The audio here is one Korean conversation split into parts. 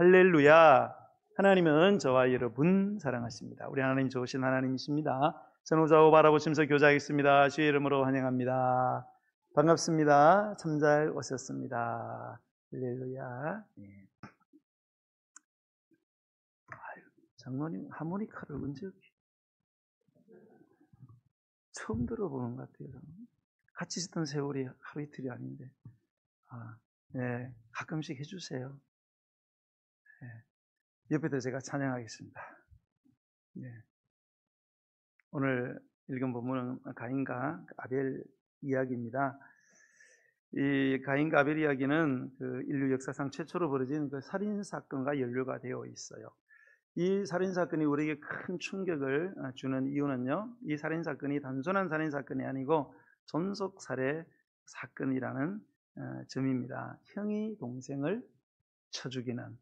할렐루야. 하나님은 저와 여러분 사랑하십니다. 우리 하나님 좋으신 하나님이십니다. 선우좌우 바라보시면서 교제하겠습니다. 주의 이름으로 환영합니다. 반갑습니다. 참 잘 오셨습니다. 할렐루야. 네. 장로님 하모니카를 언제 처음 들어보는 것 같아요. 같이 있었던 세월이 하루 이틀이 아닌데, 네, 가끔씩 해주세요. 네. 옆에도 제가 찬양하겠습니다. 네. 오늘 읽은 본문은 가인과 아벨 이야기입니다. 이 가인과 아벨 이야기는 그 인류 역사상 최초로 벌어진 그 살인 사건과 연루가 되어 있어요. 이 살인 사건이 우리에게 큰 충격을 주는 이유는요, 이 살인 사건이 단순한 살인 사건이 아니고 존속 살해 사건이라는 점입니다. 형이 동생을 쳐 죽이는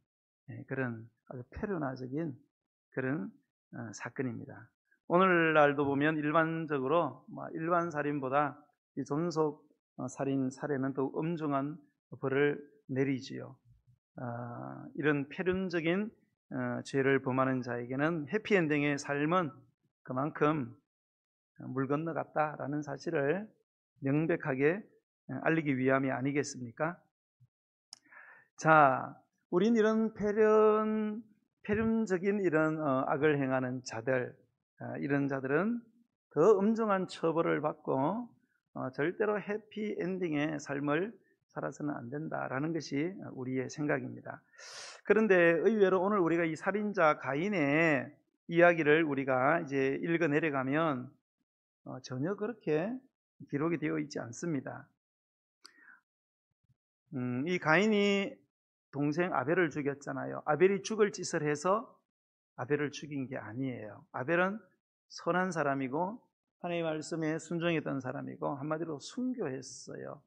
그런 아주 패륜화적인 그런 사건입니다. 오늘날도 보면 일반적으로 일반 살인보다 이 존속 살인 살해는 더 엄중한 벌을 내리지요. 이런 패륜적인 죄를 범하는 자에게는 해피엔딩의 삶은 그만큼 물 건너갔다라는 사실을 명백하게 알리기 위함이 아니겠습니까? 자, 우린 이런 패륜적인 이런 악을 행하는 자들, 이런 자들은 더 엄중한 처벌을 받고 절대로 해피엔딩의 삶을 살아서는 안 된다라는 것이 우리의 생각입니다. 그런데 의외로 오늘 우리가 이 살인자 가인의 이야기를 우리가 이제 읽어 내려가면 전혀 그렇게 기록이 되어 있지 않습니다. 이 가인이 동생 아벨을 죽였잖아요. 아벨이 죽을 짓을 해서 아벨을 죽인 게 아니에요. 아벨은 선한 사람이고 하나님의 말씀에 순종했던 사람이고 한마디로 순교했어요.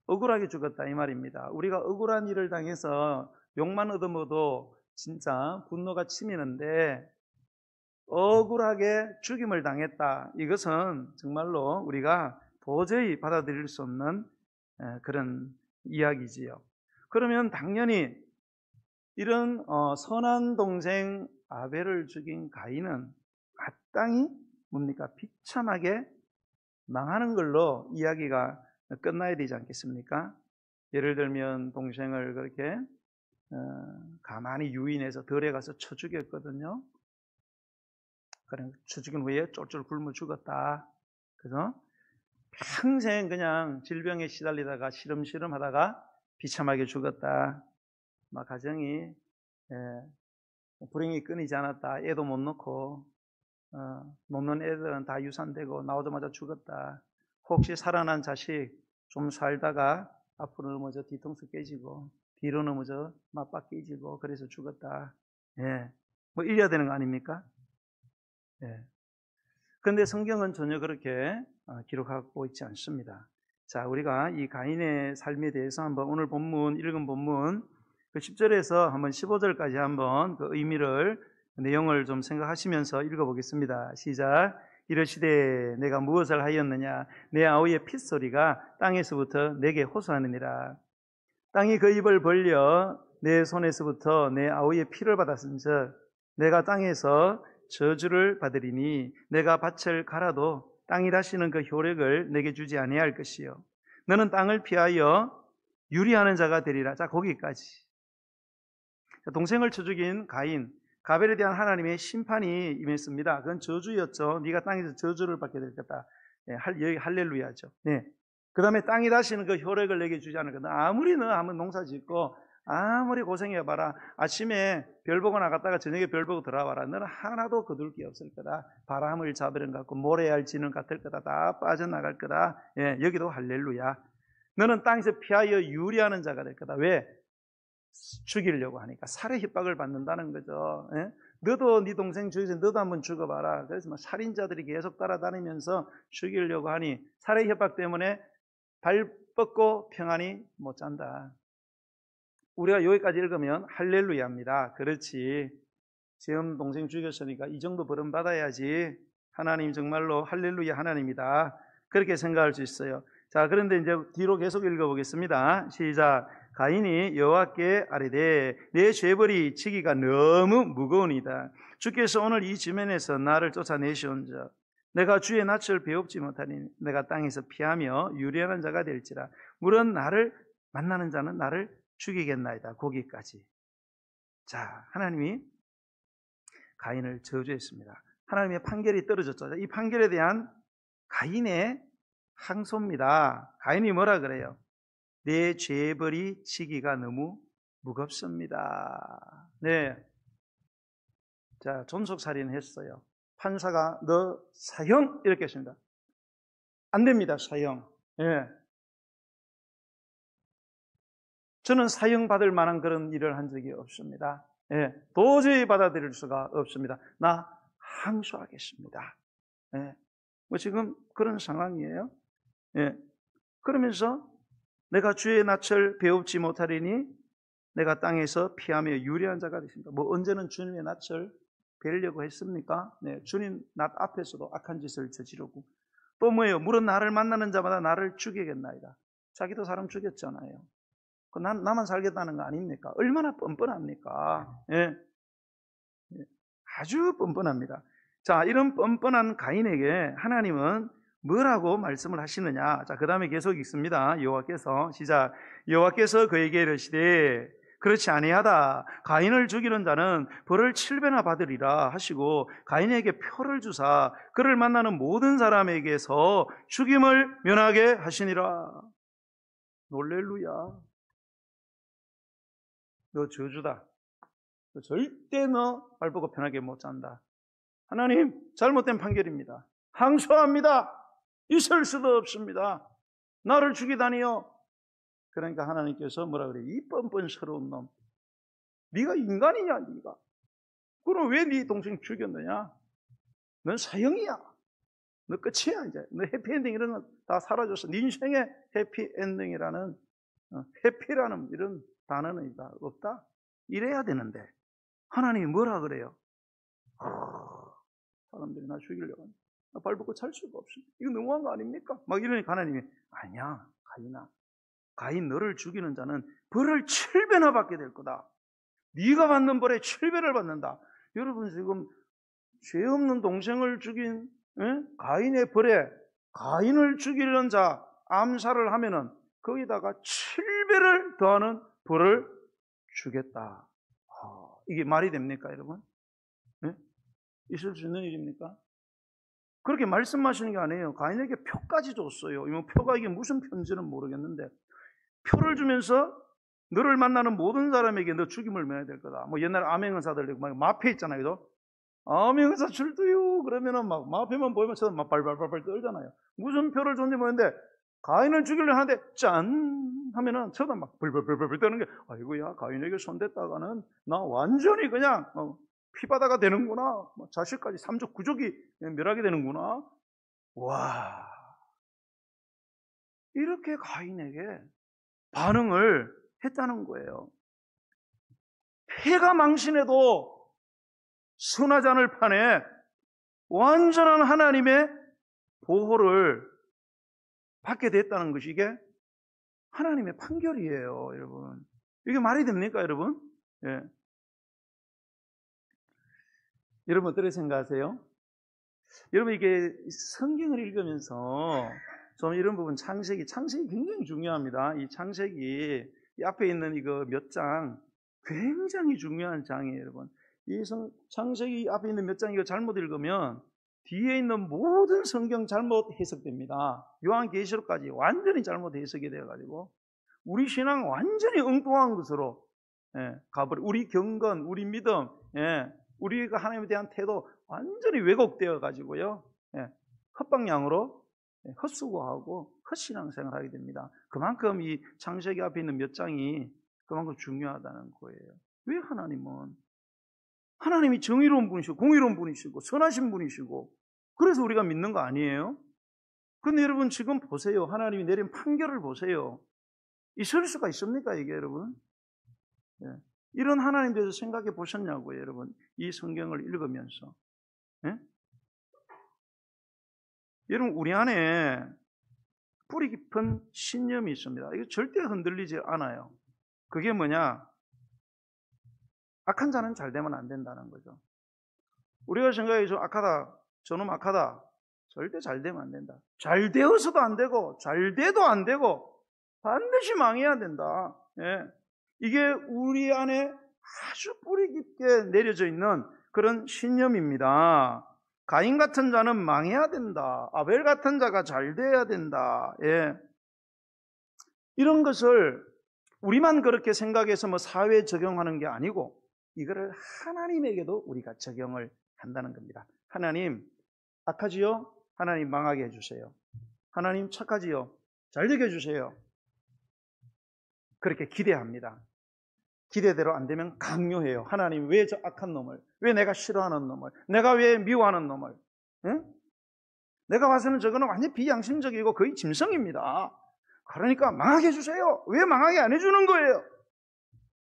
억울하게 죽었다 이 말입니다. 우리가 억울한 일을 당해서 욕만 얻어먹어도 진짜 분노가 치미는데 억울하게 죽임을 당했다. 이것은 정말로 우리가 도저히 받아들일 수 없는 그런 이야기지요. 그러면 당연히 이런 선한 동생 아벨을 죽인 가인은 마땅히 뭡니까? 비참하게 망하는 걸로 이야기가 끝나야 되지 않겠습니까? 예를 들면 동생을 그렇게 가만히 유인해서 들에 가서 쳐 죽였거든요. 그래 쳐 죽인 후에 쫄쫄 굶어 죽었다. 그래서 평생 그냥 질병에 시달리다가 시름시름 하다가 비참하게 죽었다. 막 가정이 불행이 끊이지 않았다. 애도 못 놓고 놓는 애들은 다 유산되고 나오자마자 죽었다. 혹시 살아난 자식 좀 살다가 앞으로 넘어져 뒤통수 깨지고 뒤로 넘어져 맞박 깨지고 그래서 죽었다. 뭐 이래야 되는 거 아닙니까? 그런데 성경은 전혀 그렇게 기록하고 있지 않습니다. 자, 우리가 이 가인의 삶에 대해서 한번 오늘 본문 읽은 본문 그 10절에서 한번 15절까지 한번 그 의미를 내용을 좀 생각하시면서 읽어보겠습니다. 시작. 이르시되 내가 무엇을 하였느냐? 내 아우의 핏소리가 땅에서부터 내게 호소하느니라. 땅이 그 입을 벌려 내 손에서부터 내 아우의 피를 받았은즉 내가 땅에서 저주를 받으리니 내가 밭을 갈아도 땅이 다시는 그 효력을 내게 주지 아니할 것이요 너는 땅을 피하여 유리하는 자가 되리라. 자, 거기까지. 동생을 쳐 죽인 가인, 가벨에 대한 하나님의 심판이 임했습니다. 그건 저주였죠. 네가 땅에서 저주를 받게 될 거다. 여기 할렐루야죠. 그 다음에 땅이 다시는 그 효력을 내게 주지 않을 거다. 아무리 너 한번 농사 짓고 아무리 고생해봐라. 아침에 별 보고 나갔다가 저녁에 별 보고 들어와봐라. 너는 하나도 거둘 게 없을 거다. 바람을 잡으는 것 같고 모래알지는 같을 거다. 다 빠져나갈 거다. 여기도 할렐루야. 너는 땅에서 피하여 유리하는 자가 될 거다. 왜? 죽이려고 하니까 살해 협박을 받는다는 거죠. 너도 네 동생 죽여서 너도 한번 죽어봐라. 그래서 살인자들이 계속 따라다니면서 죽이려고 하니 살해 협박 때문에 발 뻗고 평안히 못 잔다. 우리가 여기까지 읽으면 할렐루야입니다. 그렇지. 지금 동생 죽였으니까 이 정도 벌은 받아야지. 하나님 정말로 할렐루야 하나님이다. 그렇게 생각할 수 있어요. 자, 그런데 이제 뒤로 계속 읽어보겠습니다. 시작. 가인이 여호와께 아뢰되 내 죄벌이 지기가 너무 무거우니이다. 주께서 오늘 이 지면에서 나를 쫓아내시온즉 내가 주의 낯을 배웁지 못하니 내가 땅에서 피하며 유련한 자가 될지라. 물론 나를 만나는 자는 나를 죽이겠나이다. 거기까지. 자, 하나님이 가인을 저주했습니다. 하나님의 판결이 떨어졌죠. 이 판결에 대한 가인의 항소입니다. 가인이 뭐라 그래요? 내 죄벌이 지기가 너무 무겁습니다. 네. 자, 존속살인 했어요. 판사가 너 사형 이렇게 했습니다. 안 됩니다. 사형. 예. 저는 사형 받을 만한 그런 일을 한 적이 없습니다. 예. 도저히 받아들일 수가 없습니다. 나 항소하겠습니다. 예. 뭐 지금 그런 상황이에요. 예. 그러면서 내가 주의 낯을 배웁지 못하리니 내가 땅에서 피하며 유리한 자가 되십니다. 뭐 언제는 주님의 낯을 뵈려고 했습니까? 네, 주님 낯 앞에서도 악한 짓을 저지르고 또 뭐예요? 물은 나를 만나는 자마다 나를 죽이겠나이다. 자기도 사람 죽였잖아요. 나만 살겠다는 거 아닙니까? 얼마나 뻔뻔합니까? 예. 아주 뻔뻔합니다. 자, 이런 뻔뻔한 가인에게 하나님은 뭐라고 말씀을 하시느냐? 자, 그 다음에 계속 읽습니다. 여호와께서 시작. 여호와께서 그에게 이르시되 그렇지 아니하다. 가인을 죽이는 자는 벌을 7배나 받으리라 하시고 가인에게 표를 주사 그를 만나는 모든 사람에게서 죽임을 면하게 하시니라. 놀렐루야. 너 저주다. 절대 너 발보고 편하게 못 잔다. 하나님, 잘못된 판결입니다. 항소합니다. 있을 수도 없습니다. 나를 죽이다니요. 그러니까 하나님께서 뭐라 그래요? 이 뻔뻔스러운 놈. 네가 인간이냐, 네가. 그럼 왜 네 동생 죽였느냐? 넌 사형이야. 너 끝이야, 이제. 너 해피엔딩 이런 거 다 사라졌어. 네 인생의 해피엔딩이라는, 해피라는 이런 단어는 없다. 이래야 되는데. 하나님이 뭐라 그래요? 사람들이 나 죽이려고 하니. 나 발벗고 살 수가 없어. 이거 너무한 거 아닙니까? 막 이러니까 하나님이, 아니야, 가인아. 가인 너를 죽이는 자는 벌을 7배나 받게 될 거다. 네가 받는 벌에 7배를 받는다. 여러분 지금 죄 없는 동생을 죽인 가인의 벌에 가인을 죽이려는 자 암살을 하면은 거기다가 7배를 더하는 벌을 주겠다. 이게 말이 됩니까, 여러분? 네? 있을 수 있는 일입니까? 그렇게 말씀하시는 게 아니에요. 가인에게 표까지 줬어요. 이 표가 이게 무슨 편지는 모르겠는데 표를 주면서 너를 만나는 모든 사람에게 너 죽임을 면해야 될 거다. 뭐 옛날에 암행의사들 막 마패 있잖아요, 그죠? 암행의사 출두요. 그러면은 막 마패만 보이면 저도 막 발발발발 떨잖아요. 무슨 표를 줬는지 모르겠는데 가인을 죽이려 하는데 짠 하면은 저도 막 벌벌벌벌 떠는 게 아이고야 가인에게 손댔다가는 나 완전히 그냥 피바다가 되는구나. 자식까지 삼족 구족이 멸하게 되는구나. 와, 이렇게 가인에게 반응을 했다는 거예요. 폐가 망신해도 선하지 않을 판에 완전한 하나님의 보호를 받게 됐다는 것이 이게 하나님의 판결이에요, 여러분. 이게 말이 됩니까, 여러분? 예. 여러분 어떻게 생각하세요? 여러분 이게 성경을 읽으면서 좀 이런 부분 창세기 굉장히 중요합니다. 이 창세기 이 앞에 있는 이거 몇 장 굉장히 중요한 장이에요, 여러분. 이 창세기 앞에 있는 몇 장 이거 잘못 읽으면 뒤에 있는 모든 성경 잘못 해석됩니다. 요한계시록까지 완전히 잘못 해석이 되어가지고 우리 신앙 완전히 엉뚱한 것으로 가버려. 우리 경건, 우리 믿음, 우리가 하나님에 대한 태도 완전히 왜곡되어 가지고요, 헛방향으로 헛수고하고 헛신앙생활을 하게 됩니다. 그만큼 이 창세기 앞에 있는 몇 장이 그만큼 중요하다는 거예요. 왜 하나님이 정의로운 분이시고 공의로운 분이시고 선하신 분이시고 그래서 우리가 믿는 거 아니에요? 그런데 여러분 지금 보세요. 하나님이 내린 판결을 보세요. 있을 수가 있습니까 이게 여러분? 이런 하나님 대해서 생각해 보셨냐고요, 여러분? 이 성경을 읽으면서. 여러분, 우리 안에 뿌리 깊은 신념이 있습니다. 이거 절대 흔들리지 않아요. 그게 뭐냐? 악한 자는 잘 되면 안 된다는 거죠. 우리가 생각해 좀 악하다, 저놈 악하다. 절대 잘 되면 안 된다. 잘 되어서도 안 되고 잘 돼도 안 되고 반드시 망해야 된다. 예. 이게 우리 안에 아주 뿌리 깊게 내려져 있는 그런 신념입니다. 가인 같은 자는 망해야 된다. 아벨 같은 자가 잘 돼야 된다. 예. 이런 것을 우리만 그렇게 생각해서 뭐 사회에 적용하는 게 아니고 이거를 하나님에게도 우리가 적용을 한다는 겁니다. 하나님 악하지요? 하나님 망하게 해주세요. 하나님 착하지요? 잘 되게 해주세요. 그렇게 기대합니다. 기대대로 안 되면 강요해요. 하나님 왜 저 악한 놈을, 왜 내가 싫어하는 놈을, 내가 왜 미워하는 놈을, 응? 내가 봐서는 저거는 완전히 비양심적이고 거의 짐승입니다. 그러니까 망하게 해주세요. 왜 망하게 안 해주는 거예요?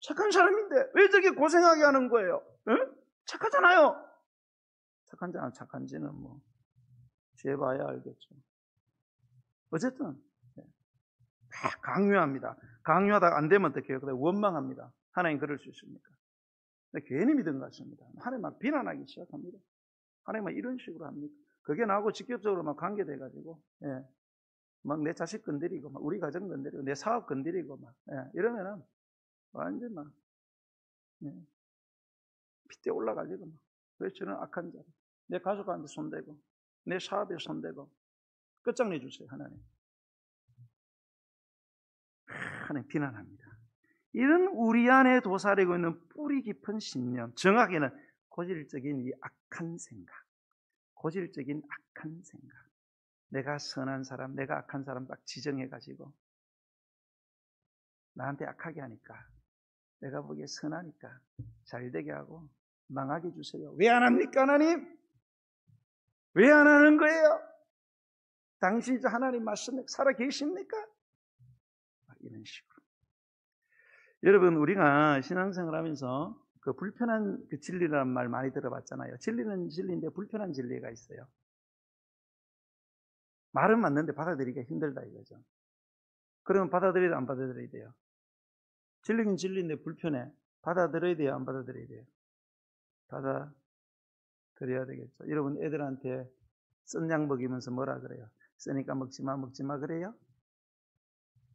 착한 사람인데 왜 저렇게 고생하게 하는 거예요? 응? 착하잖아요. 착한 자는 착한지는 뭐 재봐야 알겠죠. 어쨌든 강요합니다. 강요하다가 안 되면 어떻게 해요? 원망합니다. 하나님 그럴 수 있습니까? 괜히 믿은 것 같습니다. 하나님 막 비난하기 시작합니다. 하나님 막 이런 식으로 합니까? 그게 나하고 직접적으로 막 관계돼가지고, 예. 막 내 자식 건드리고, 막 우리 가정 건드리고, 내 사업 건드리고, 막, 예. 이러면은 완전 막, 예. 핏대 올라가지고, 막. 왜 저는 악한 자? 내 가족한테 손대고, 내 사업에 손대고, 끝장내주세요, 하나님. 하나님 비난합니다. 이런 우리 안에 도사리고 있는 뿌리 깊은 신념, 정확히는 고질적인 이 악한 생각, 고질적인 악한 생각. 내가 선한 사람, 내가 악한 사람 딱 지정해가지고 나한테 악하게 하니까, 내가 보기에 선하니까 잘되게 하고 망하게 해주세요. 왜 안 합니까, 하나님? 왜 안 하는 거예요? 당신 하나님 말씀에 살아 계십니까? 이런 식으로. 여러분, 우리가 신앙생활 하면서 그 불편한 그 진리라는 말 많이 들어봤잖아요. 진리는 진리인데 불편한 진리가 있어요. 말은 맞는데 받아들이기가 힘들다 이거죠. 그러면 받아들여야 돼요, 안 받아들여야 돼요? 진리는 진리인데 불편해. 받아들여야 돼요, 안 받아들여야 돼요? 받아들여야 되겠죠. 여러분, 애들한테 쓴 약 먹이면서 뭐라 그래요? 쓰니까 먹지 마 그래요?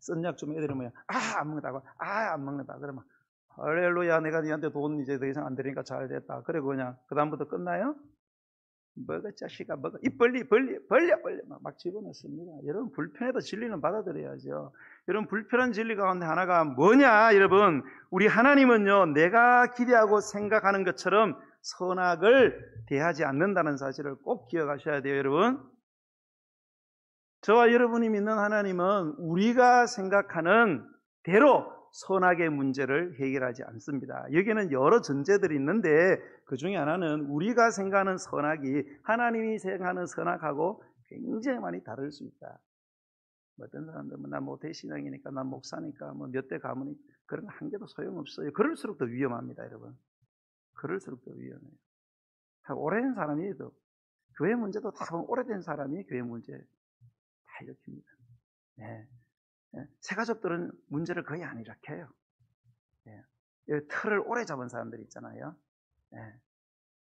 쓴 약 좀 애들이 뭐야? 안 먹는다고. 안 먹는다. 그러면 할렐루야, 내가 니한테 돈 이제 더 이상 안 드리니까 잘 됐다. 그리고 그냥 그 다음부터 끝나요? 먹어 자식아 먹어. 입 벌려 막 집어넣습니다. 여러분, 불편해도 진리는 받아들여야죠. 여러분, 불편한 진리 가운데 하나가 뭐냐? 여러분, 우리 하나님은요, 내가 기대하고 생각하는 것처럼 선악을 대하지 않는다는 사실을 꼭 기억하셔야 돼요. 여러분, 저와 여러분이 믿는 하나님은 우리가 생각하는 대로 선악의 문제를 해결하지 않습니다. 여기에는 여러 전제들이 있는데 그 중에 하나는 우리가 생각하는 선악이 하나님이 생각하는 선악하고 굉장히 많이 다를 수 있다. 어떤 사람들은 난 모태신앙이니까, 난 목사니까, 뭐 몇 대 가문이니까 그런 거 한 개도 소용없어요. 그럴수록 더 위험합니다, 여러분. 그럴수록 더 위험해요. 오래된 사람이도 교회 문제도 다 오래된 사람이 교회 문제 다 일으킵니다. 네. 새 가족들은 문제를 거의 안 일으켜요. 틀을 오래 잡은 사람들 있잖아요.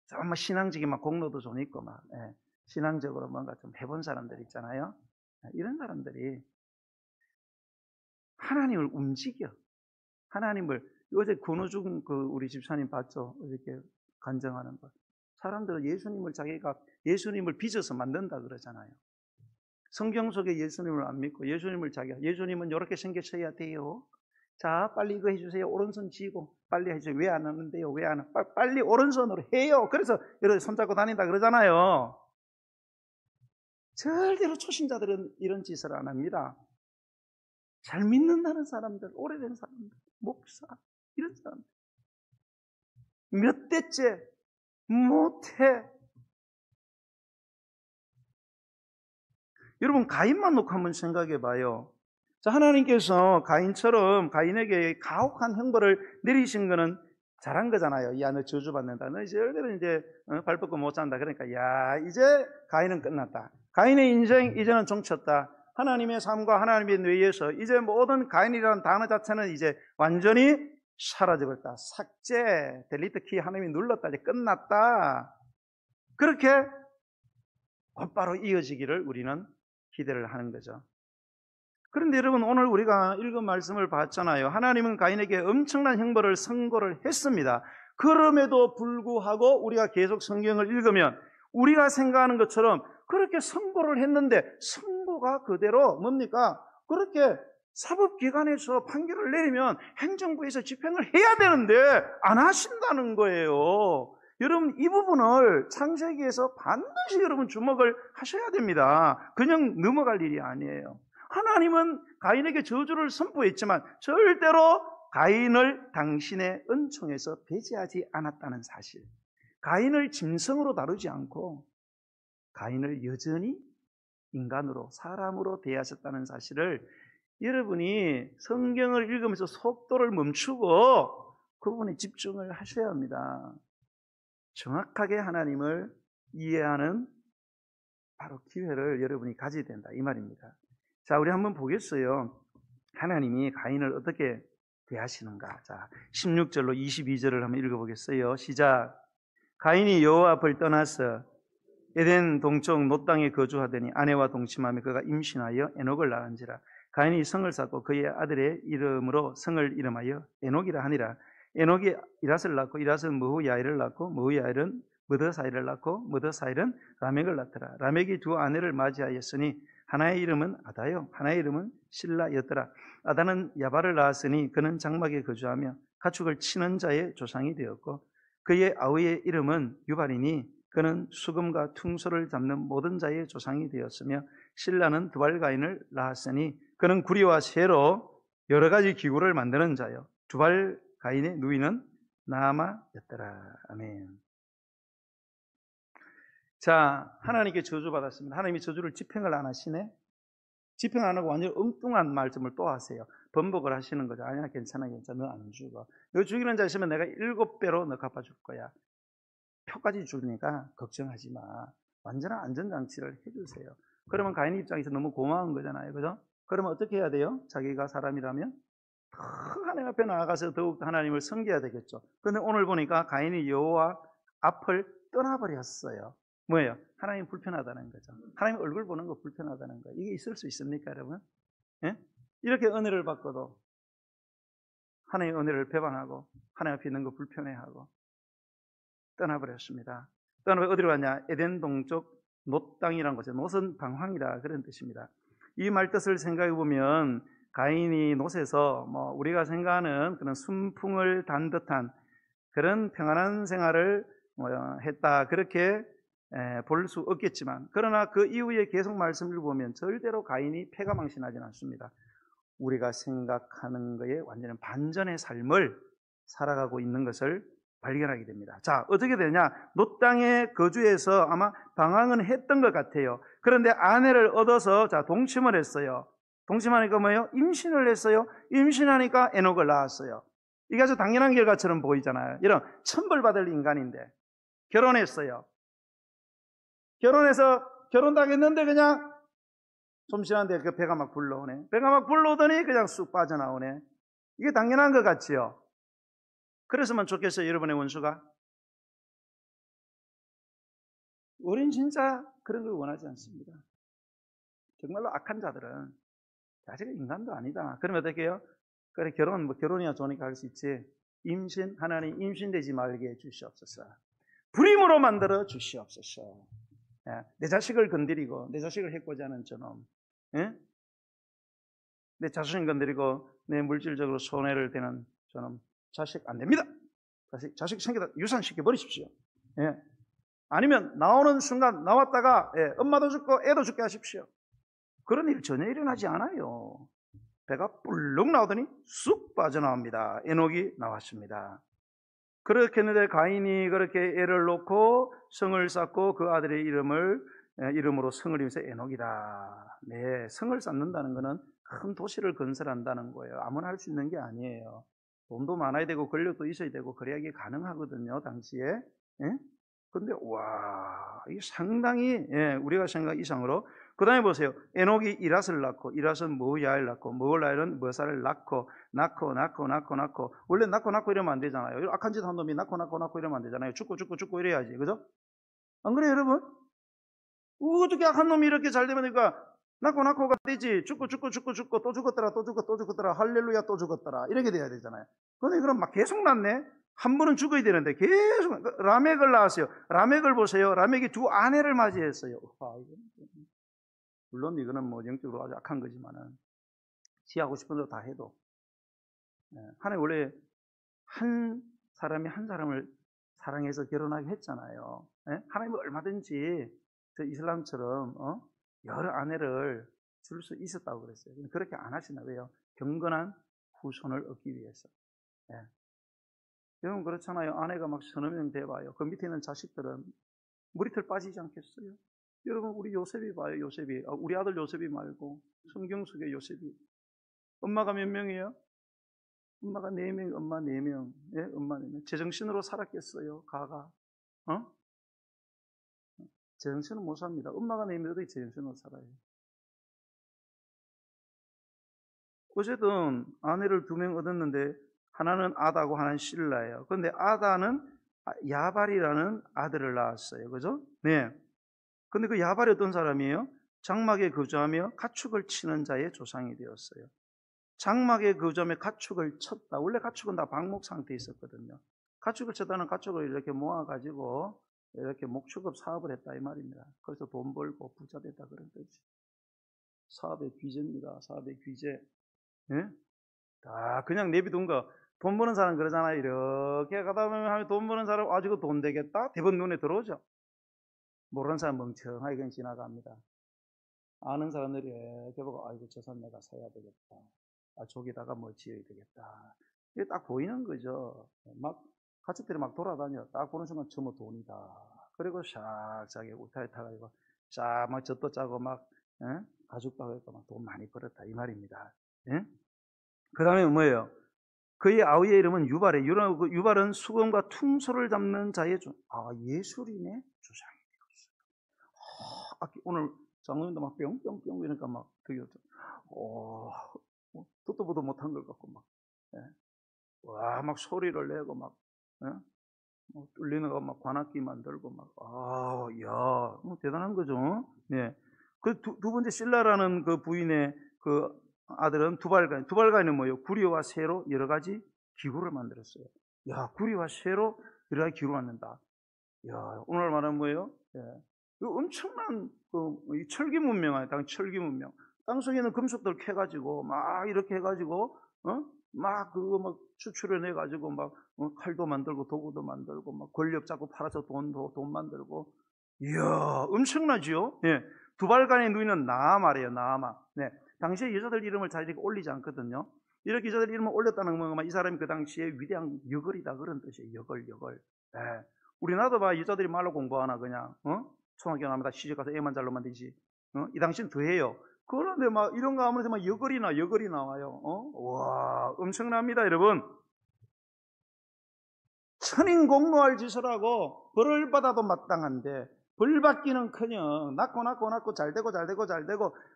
정말 신앙적인 막 공로도 좀 있고 막 신앙적으로 뭔가 좀 해본 사람들 있잖아요. 이런 사람들이 하나님을 움직여. 하나님을 어제 권호중 그 우리 집사님 봤죠? 이렇게 간증하는 거. 사람들은 예수님을 빚어서 만든다 그러잖아요. 성경 속에 예수님을 안 믿고 예수님은 이렇게 생겼어야 돼요. 자, 빨리 이거 해주세요. 오른손 쥐고 빨리 해주세요. 왜 안 하는데요? 왜 안 빨리 오른손으로 해요. 그래서 이렇게 손잡고 다닌다 그러잖아요. 절대로 초신자들은 이런 짓을 안 합니다. 잘 믿는다는 사람들, 오래된 사람들, 목사 이런 사람들 몇 대째 못해. 여러분, 가인만 놓고 한번 생각해 봐요. 자, 하나님께서 가인에게 가혹한 형벌을 내리신 거는 잘한 거잖아요. 야, 너 저주받는다. 너 절대로 이제 발 뻗고 못 잔다. 그러니까 야, 이제 가인은 끝났다. 가인의 인생 이제는 종쳤다. 하나님의 삶과 하나님의 뇌에서 이제 모든 가인이라는 단어 자체는 이제 완전히 사라져버렸다. 삭제, 델리트 키 하나님이 눌렀다. 이제 끝났다. 그렇게 곧바로 이어지기를 우리는 기대를 하는 거죠. 그런데 여러분, 오늘 우리가 읽은 말씀을 봤잖아요. 하나님은 가인에게 엄청난 형벌을 선고를 했습니다. 그럼에도 불구하고 우리가 계속 성경을 읽으면 우리가 생각하는 것처럼 그렇게 선고를 했는데 선고가 그대로 뭡니까? 그렇게 사법기관에서 판결을 내리면 행정부에서 집행을 해야 되는데 안 하신다는 거예요. 여러분, 이 부분을 창세기에서 반드시 여러분 주목을 하셔야 됩니다. 그냥 넘어갈 일이 아니에요. 하나님은 가인에게 저주를 선포했지만 절대로 가인을 당신의 은총에서 배제하지 않았다는 사실, 가인을 짐승으로 다루지 않고 가인을 여전히 인간으로, 사람으로 대하셨다는 사실을 여러분이 성경을 읽으면서 속도를 멈추고 그 부분에 집중을 하셔야 합니다. 정확하게 하나님을 이해하는 바로 기회를 여러분이 가져야 된다, 이 말입니다. 자, 우리 한번 보겠어요. 하나님이 가인을 어떻게 대하시는가. 자, 16절로 22절을 한번 읽어보겠어요. 시작. 가인이 여호와 앞을 떠나서 에덴 동쪽 놋 땅에 거주하더니 아내와 동침하며 그가 임신하여 에녹을 낳은지라. 가인이 성을 쌓고 그의 아들의 이름으로 성을 이름하여 에녹이라 하니라. 에녹이 이랏을 낳고 이랏은 무후야일을 낳고 무후야일은 무드사일을 낳고 무드사일은 라멕을 낳더라. 라멕이 두 아내를 맞이하였으니 하나의 이름은 아다요 하나의 이름은 실라였더라. 아다는 야발을 낳았으니 그는 장막에 거주하며 가축을 치는 자의 조상이 되었고 그의 아우의 이름은 유발이니 그는 수금과 퉁소를 잡는 모든 자의 조상이 되었으며 실라는 두발가인을 낳았으니 그는 구리와 쇠로 여러 가지 기구를 만드는 자요 두발가인의 누이는 나아마였더라. 아멘. 자, 하나님께 저주받았습니다. 하나님이 저주를 집행을 안 하시네? 집행 안 하고 완전 엉뚱한 말씀을 또 하세요. 번복을 하시는 거죠. 아니야, 괜찮아, 너 안 죽어. 너 죽이는 자 있으면 내가 7배로 너 갚아줄 거야. 표까지 주니까 걱정하지 마. 완전한 안전장치를 해주세요. 그러면 가인 입장에서 너무 고마운 거잖아요. 그죠? 그러면 어떻게 해야 돼요? 자기가 사람이라면? 하나님 앞에 나아가서 더욱 하나님을 섬겨야 되겠죠. 그런데 오늘 보니까 가인이 여호와 앞을 떠나버렸어요. 뭐예요? 하나님 불편하다는 거죠. 하나님 얼굴 보는 거 불편하다는 거예요. 이게 있을 수 있습니까, 여러분? 예? 이렇게 은혜를 받고도 하나님의 은혜를 배반하고 하나님 앞에 있는 거 불편해하고 떠나버렸습니다. 떠나버려 어디로 갔냐? 에덴 동쪽 놋 땅이라는 곳에, 놋은 방황이다, 그런 뜻입니다. 이 말 뜻을 생각해 보면 가인이 놋에서 우리가 생각하는 그런 순풍을 단 듯한 그런 평안한 생활을 했다, 그렇게 볼 수 없겠지만, 그러나 그 이후에 계속 말씀을 보면 절대로 가인이 패가망신하지는 않습니다. 우리가 생각하는 것에 완전히 반전의 삶을 살아가고 있는 것을 발견하게 됩니다. 자, 어떻게 되냐? 놋 땅에 거주해서 아마 방황은 했던 것 같아요. 그런데 아내를 얻어서 동침을 했어요. 동침하니까 뭐예요? 임신을 했어요. 임신하니까 에녹을 낳았어요. 이게 아주 당연한 결과처럼 보이잖아요. 이런 천벌받을 인간인데 결혼했어요. 결혼해서 결혼당했는데 그냥 som신한데 그 배가 막 불러오네. 배가 막 불러오더니 그냥 쑥 빠져나오네. 이게 당연한 것 같지요? 그랬으면 좋겠어요, 여러분의 원수가? 우린 진짜 그런 걸 원하지 않습니다. 정말로 악한 자들은 자기가 인간도 아니다. 그러면 어떻게 해요? 그래, 결혼이야 좋으니까 할 수 있지. 임신, 하나님 임신되지 말게 해주시옵소서. 불임으로 만들어 주시옵소서. 내 자식을 건드리고 내 자식을 해코지 하는 저놈, 내 자신을 건드리고 내 물질적으로 손해를 대는 저놈, 자식 안 됩니다. 자식 생기다 유산시켜 버리십시오. 아니면 나오는 순간 나왔다가 엄마도 죽고 애도 죽게 하십시오. 그런 일 전혀 일어나지 않아요. 배가 불룩 나오더니 쑥 빠져나옵니다. 에녹이 나왔습니다. 그렇게 했는데 가인이 그렇게 애를 놓고 성을 쌓고 그 아들의 이름으로 성을 이루면서 에녹이다. 네, 성을 쌓는다는 것은 큰 도시를 건설한다는 거예요. 아무나 할 수 있는 게 아니에요. 돈도 많아야 되고 권력도 있어야 되고 그래야 이게 가능하거든요, 당시에. 근데 와, 이게 상당히 우리가 생각 이상으로. 그 다음에 보세요. 에녹이 이랏을 낳고, 이랏은 머우야를 낳고, 머우야는 머사를 낳고, 낳고. 원래 낳고 이러면 안 되잖아요. 악한 짓 한 놈이 낳고 이러면 안 되잖아요. 죽고 이래야지. 그죠? 안 그래요, 여러분? 어떻게 악한 놈이 이렇게 잘 되면 그러니까 낳고가 되지. 죽고 또 죽었더라. 할렐루야, 또 죽었더라. 이렇게 돼야 되잖아요. 근데 그럼 막 계속 낳네? 한 번은 죽어야 되는데 계속. 라멕을 낳았어요. 라멕을 보세요. 라멕이 두 아내를 맞이했어요. 물론 이거는 뭐 영적으로 아주 악한 거지만은 지하고 싶은 대로 다 해도 하나님 원래 한 사람이 한 사람을 사랑해서 결혼하게 했잖아요. 하나님은 얼마든지 저 이슬람처럼 여러 아내를 줄 수 있었다고 그랬어요. 그렇게 안 하시나 왜요? 경건한 후손을 얻기 위해서. 여러분 그렇잖아요. 아내가 막 서너 명 돼봐요. 그 밑에 있는 자식들은 머리털 빠지지 않겠어요? 여러분 우리 요셉이 봐요. 요셉이. 우리 아들 요셉이 말고 성경 속의 요셉이. 엄마가 몇 명이에요? 엄마가 4명, 엄마 4명. 엄마 4명. 제정신으로 살았겠어요? 가가. 제정신은 못 삽니다. 엄마가 4명 어떻게 제정신으로 살아요? 어쨌든 아내를 2명 얻었는데 하나는 아다고 하나는 실라예요. 그런데 아다는 야발이라는 아들을 낳았어요. 그죠? 네. 근데 그 야발이 어떤 사람이에요? 장막에 거주하며 가축을 치는 자의 조상이 되었어요. 장막에 거주하며 가축을 쳤다. 원래 가축은 다 방목 상태에 있었거든요. 가축을 쳤다는 가축을 이렇게 모아가지고 이렇게 목축업 사업을 했다 이 말입니다. 그래서 돈 벌고 부자 됐다 그런 뜻이죠. 사업의 귀재입니다. 사업의 귀재. 예? 다 그냥 내비둔 거. 돈 버는 사람 그러잖아요. 이렇게 가다 보면 돈 버는 사람 아직은 돈 되겠다? 대부분 눈에 들어오죠. 모르는 사람 멍청하게 그냥 지나갑니다. 아는 사람들이 이렇게 보고 아이고 저 산 내가 사야 되겠다. 저기다가 뭐 지어야 되겠다. 이게 딱 보이는 거죠. 막 가축들이 막 돌아다녀. 딱 보는 순간 전부 돈이다. 그리고 샥 울타리 타가지고 쫙 막 젖도 짜고 막 가죽도 하고 막 돈 많이 벌었다 이 말입니다. 그 다음에 뭐예요? 그의 아우의 이름은 유발이에요. 유발은 수건과 퉁소를 잡는 자의 예술인의 조상이 되었어요. 오늘 장로님도 막 뿅뿅뿅 이러니까 막 되게 듣도 보도 못한 걸 갖고 막 막 소리를 내고 막 뚫리는 거 막 관악기 만들고 막 대단한 거죠. 네. 그 두 번째 실라라는 그 부인의 그 아들은 두발가인은 뭐예요? 구리와 쇠로 여러 가지 기구를 만들었어요. 구리와 쇠로 여러 가지 기구를 만든다. 오늘 말하는 뭐예요? 엄청난 이 철기 문명 아니에요? 철기 문명. 땅 속에 있는 금속들 캐가지고 막 이렇게 해가지고 막 그거 막 추출해 가지고 막 칼도 만들고 도구도 만들고 막 권력 잡고 팔아서 돈 만들고. 이야 엄청나지요? 두발간의 누이는 나아마래요. 나아마. 네. 당시에 여자들 이름을 잘 이렇게 올리지 않거든요. 이렇게 여자들 이름을 올렸다는 건 이 사람이 그 당시에 위대한 여걸이다 그런 뜻이에요. 여걸. 네. 우리나라도 봐 여자들이 말로 공부하나 그냥 초등학교 나면 다 시집가서 애만 잘 놓으면 되지. 이 당시는 더해요. 그런데 막 이런 거 하면서 막 여걸이 나와요. 와 엄청납니다 여러분. 천인공노할 짓을 하고 벌을 받아도 마땅한데 벌 받기는커녕 낳고 잘 되고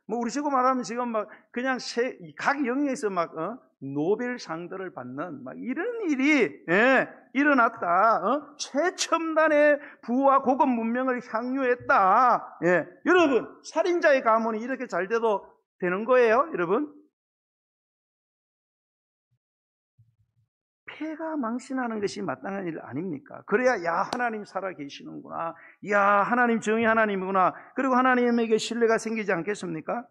뭐 우리 식으로 말하면 지금 막 그냥 각 영역에서 막 노벨상들을 받는 막 이런 일이 일어났다. 최첨단의 부와 고급 문명을 향유했다. 여러분 살인자의 가문이 이렇게 잘 돼도 되는 거예요, 여러분? 폐가 망신하는 것이 마땅한 일 아닙니까? 그래야 하나님 살아 계시는구나. 하나님 정의 하나님이구나. 그리고 하나님에게 신뢰가 생기지 않겠습니까?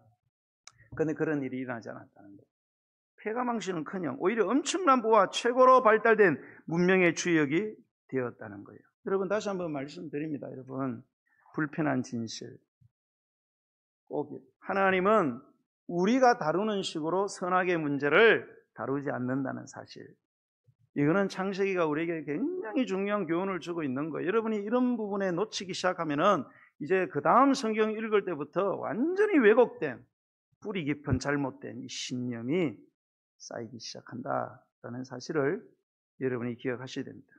그런데 그런 일이 일어나지 않았다는 거예요. 폐가 망신은커녕 오히려 엄청난 부와 최고로 발달된 문명의 주역이 되었다는 거예요. 여러분 다시 한번 말씀드립니다. 여러분 불편한 진실. 꼭 하나님은 우리가 다루는 식으로 선악의 문제를 다루지 않는다는 사실. 이거는 창세기가 우리에게 굉장히 중요한 교훈을 주고 있는 거예요. 여러분이 이런 부분에 놓치기 시작하면은 이제 그 다음 성경 읽을 때부터 완전히 왜곡된 뿌리 깊은 잘못된 이 신념이 쌓이기 시작한다라는 사실을 여러분이 기억하셔야 됩니다.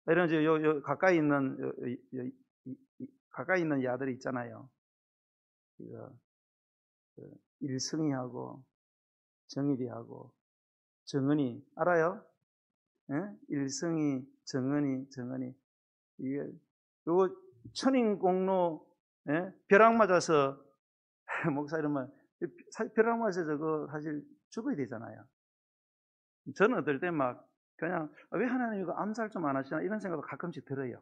이런 요 가까이 있는 가까이 있는 야들이 있잖아요. 일성이하고 정일이하고 정은이 알아요? 예? 일성이, 정은이 이게 요거 천인공로 예? 벼락 맞아서 목사 이러면 벼락 맞아서 저거 사실 죽어야 되잖아요. 저는 어떨 때 막 그냥 왜 하나님 이거 암살 좀 안 하시나 이런 생각도 가끔씩 들어요.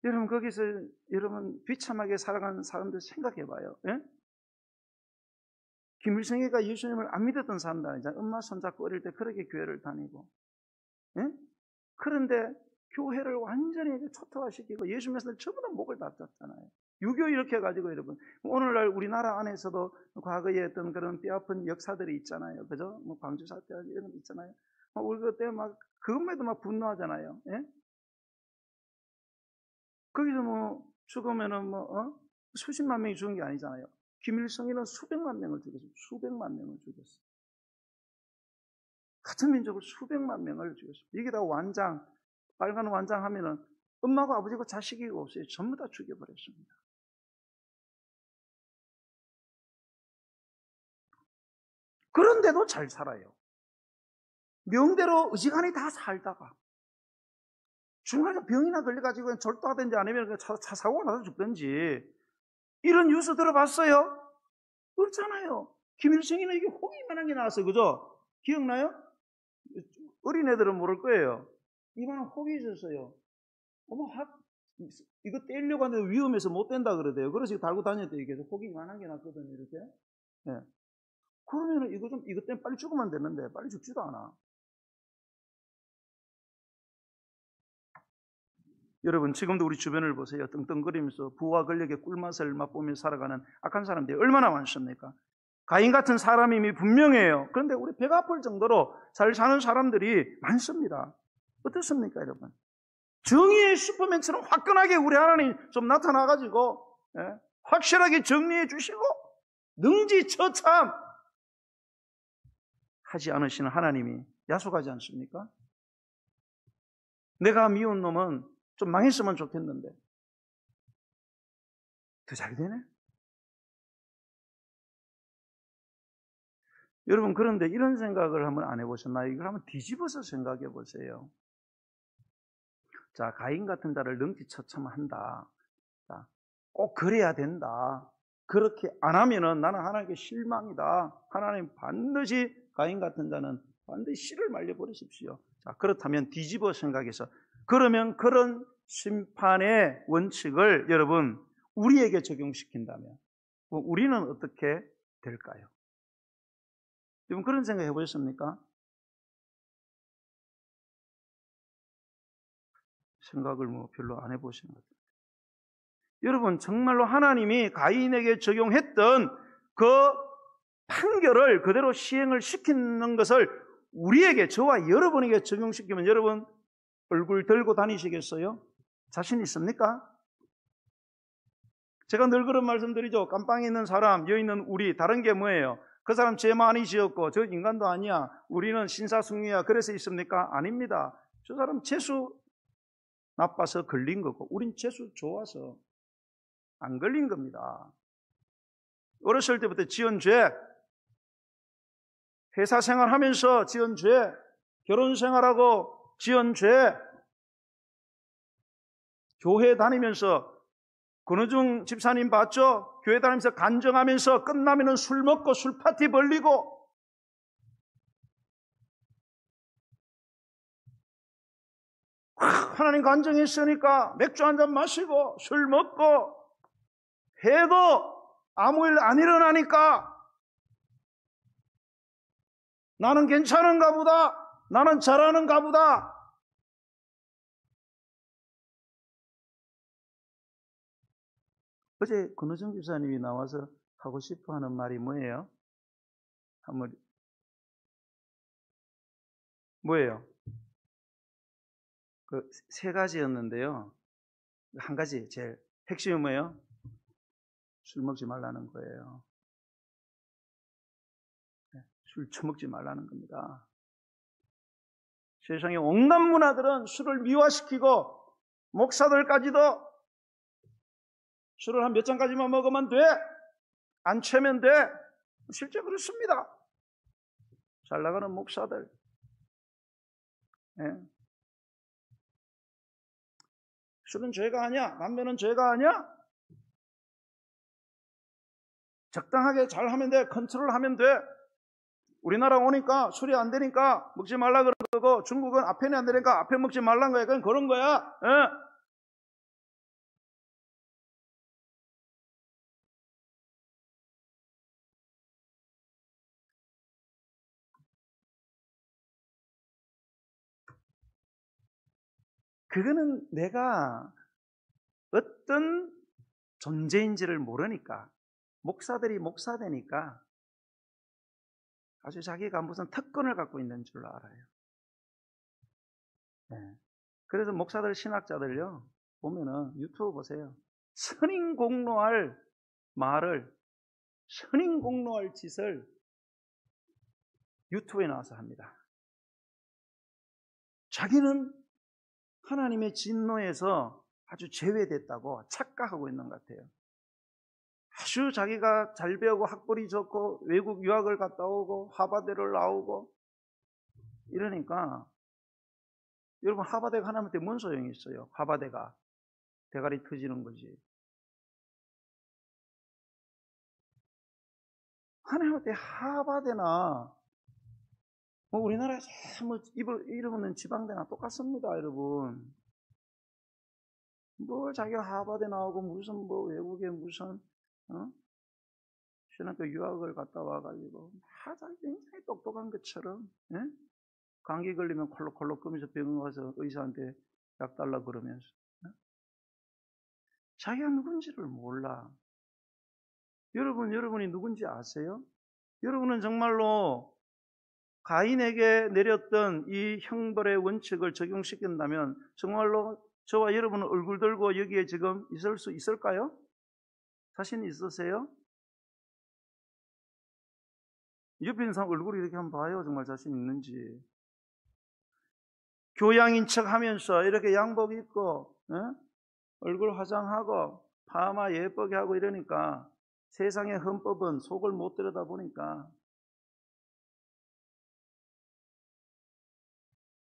여러분 거기서 여러분 비참하게 살아가는 사람들 생각해 봐요. 예? 김일성이가 예수님을 안 믿었던 사람들 아니잖아요. 엄마 손잡고 어릴 때 그렇게 교회를 다니고 예? 그런데 교회를 완전히 초토화시키고 예수 믿는 전부 다 목을 닫았잖아요. 유교 이렇게 해가지고 여러분 오늘날 우리나라 안에서도 과거에 어떤 그런 뼈아픈 역사들이 있잖아요. 그죠? 뭐 광주 사태 이런 거 있잖아요. 우리 그때 막 그것만도 막 분노하잖아요. 예? 거기서 뭐 죽으면은 수십만 명이 죽은 게 아니잖아요. 김일성이는 수백만 명을 죽였어요. 수백만 명을 죽였어요. 같은 민족을 수백만 명을 죽였어요. 이게 다 완장, 빨간 완장 하면은 엄마고 아버지고 자식이고 없어요. 전부 다 죽여버렸습니다. 그런데도 잘 살아요. 명대로 의지간히 다 살다가 중간에 병이나 걸려가지고 절도하든지 아니면 차 사고가 나서 죽든지 이런 뉴스 들어봤어요? 없잖아요. 김일성이는 이게 혹이만한 게 나왔어요. 그죠? 기억나요? 어린애들은 모를 거예요. 이만한 혹이 있었어요. 이거 떼려고 하는데 위험해서 못 뗀다 그러대요. 그래서 달고 다녔대요. 계속 혹이 이만한 게 났거든요. 이렇게. 네. 그러면 이것 때문에 빨리 죽으면 되는데 빨리 죽지도 않아. 여러분 지금도 우리 주변을 보세요. 떵떵거리면서 부와 권력의 꿀맛을 맛보며 살아가는 악한 사람들이 얼마나 많습니까? 가인 같은 사람이 이미 분명해요. 그런데 우리 배가 아플 정도로 잘 사는 사람들이 많습니다. 어떻습니까 여러분? 정의의 슈퍼맨처럼 화끈하게 우리 하나님 좀 나타나가지고 확실하게 정리해 주시고 능지처참 하지 않으시는 하나님이 야속하지 않습니까? 내가 미운 놈은 좀 망했으면 좋겠는데 더 잘 되네? 여러분 그런데 이런 생각을 한번 안 해보셨나요? 이걸 한번 뒤집어서 생각해 보세요. 자, 가인 같은 자를 능지처참한다. 자, 꼭 그래야 된다. 그렇게 안 하면은 나는 하나님께 실망이다. 하나님 반드시 가인 같은 자는 반드시 씨를 말려버리십시오. 자, 그렇다면 뒤집어 생각해서 그러면 그런 심판의 원칙을 여러분 우리에게 적용시킨다면 우리는 어떻게 될까요? 여러분 그런 생각 해보셨습니까? 생각을 별로 안 해보시는 것 같아요. 여러분 정말로 하나님이 가인에게 적용했던 그 판결을 그대로 시행을 시키는 것을 우리에게 저와 여러분에게 적용시키면 여러분 얼굴 들고 다니시겠어요? 자신 있습니까? 제가 늘 그런 말씀드리죠. 깜빵에 있는 사람, 여기 있는 우리 다른 게 뭐예요? 그 사람 죄 많이 지었고 저 인간도 아니야. 우리는 신사숙녀야. 그래서 있습니까? 아닙니다. 저 사람 재수 나빠서 걸린 거고 우린 재수 좋아서 안 걸린 겁니다. 어렸을 때부터 지은 죄, 회사 생활하면서 지은 죄, 결혼 생활하고 지은 죄, 교회 다니면서 권호중 집사님 봤죠? 교회 다니면서 간증하면서 끝나면은 술 먹고 술 파티 벌리고 하나님 간증했으니까 맥주 한잔 마시고 술 먹고 해도 아무 일 안 일어나니까 나는 괜찮은가 보다. 나는 잘하는가 보다. 어제 권호정 집사님이 나와서 하고 싶어 하는 말이 뭐예요? 뭐예요? 그 세 가지였는데요. 한 가지 제일 핵심이 뭐예요? 술 먹지 말라는 거예요. 술 처먹지 말라는 겁니다. 세상의 온갖 문화들은 술을 미화시키고 목사들까지도 술을 한 몇 잔까지만 먹으면 돼. 안 취하면 돼. 실제 그렇습니다. 잘 나가는 목사들. 예. 술은 죄가 아니야. 담배는 죄가 아니야. 적당하게 잘 하면 돼. 컨트롤하면 돼. 우리나라 오니까 술이 안 되니까 먹지 말라 그러고, 중국은 앞에는 안 되니까 앞에 먹지 말란 거야. 그건 그런 거야. 예. 그거는 내가 어떤 존재인지를 모르니까, 목사들이 목사되니까 아주 자기가 무슨 특권을 갖고 있는 줄 알아요. 네. 그래서 목사들, 신학자들요, 보면은 유튜브 보세요. 선인공노할 말을, 선인공노할 짓을 유튜브에 나와서 합니다. 자기는 하나님의 진노에서 아주 제외됐다고 착각하고 있는 것 같아요. 아주 자기가 잘 배우고 학벌이 좋고 외국 유학을 갔다 오고 하버드를 나오고 이러니까, 여러분, 하버드가 하나님한테 뭔 소용이 있어요? 하버드가 대가리 터지는 거지. 하나님한테 하버드나 우리나라에서 이름 없는 지방대나 똑같습니다, 여러분. 뭘 자기가 하버드 나오고 무슨 외국에 무슨 신학교 유학을 갔다 와가지고 자기 굉장히 똑똑한 것처럼, 예? 감기 걸리면 콜록콜록 끄면서 병원 가서 의사한테 약 달라 그러면서, 예? 자기가 누군지를 몰라. 여러분이 누군지 아세요? 여러분은 정말로 가인에게 내렸던 이 형벌의 원칙을 적용시킨다면 정말로 저와 여러분은 얼굴 들고 여기에 지금 있을 수 있을까요? 자신 있으세요? 옆에 있는 사람 얼굴을 이렇게 한번 봐요. 정말 자신 있는지. 교양인 척 하면서 이렇게 양복 입고, 얼굴 화장하고 파마 예쁘게 하고 이러니까, 세상의 헌법은 속을 못 들여다보니까,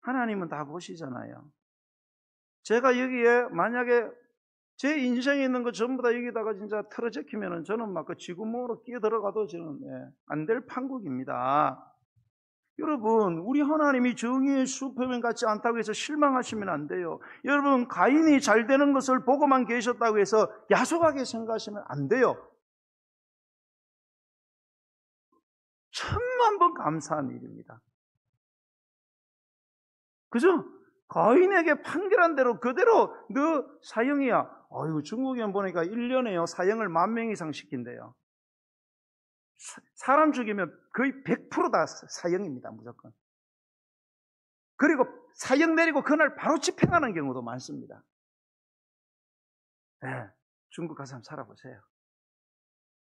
하나님은 다 보시잖아요. 제가 여기에 만약에 제 인생에 있는 거 전부 다 여기다가 진짜 틀어제키면은 저는 막 그 쥐구멍으로 끼어 들어가도 저는 안 될 판국입니다. 여러분, 우리 하나님이 정의의 슈퍼맨 같지 않다고 해서 실망하시면 안 돼요. 여러분, 가인이 잘 되는 것을 보고만 계셨다고 해서 야속하게 생각하시면 안 돼요. 천만 번 감사한 일입니다. 그죠? 가인에게 판결한 대로 그대로 너 사형이야. 아이고, 중국에 보니까 1년에요 사형을 10,000명 이상 시킨대요. 사람 죽이면 거의 100% 다 사형입니다, 무조건. 그리고 사형 내리고 그날 바로 집행하는 경우도 많습니다. 네, 중국 가서 한번 살아보세요.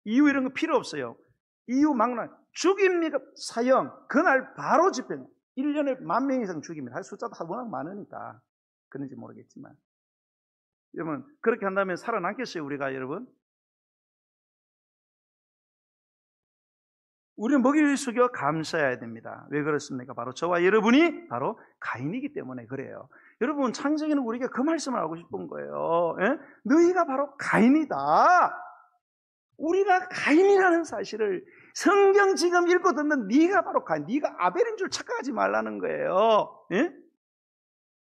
이유 이런 거 필요 없어요. 이유 막나 죽입니다. 사형 그날 바로 집행. 1년에 10,000명 이상 죽입니다. 숫자도 워낙 많으니까 그런지 모르겠지만, 여러분, 그렇게 한다면 살아남겠어요, 우리가? 여러분, 우리는 먹이를 숙여 감사해야 됩니다. 왜 그렇습니까? 바로 저와 여러분이 바로 가인이기 때문에 그래요. 여러분, 창세기는 우리에게 그 말씀을 하고 싶은 거예요. 예? 너희가 바로 가인이다. 우리가 가인이라는 사실을 성경 지금 읽고 듣는 네가 바로 가인, 네가 아벨인 줄 착각하지 말라는 거예요. 예?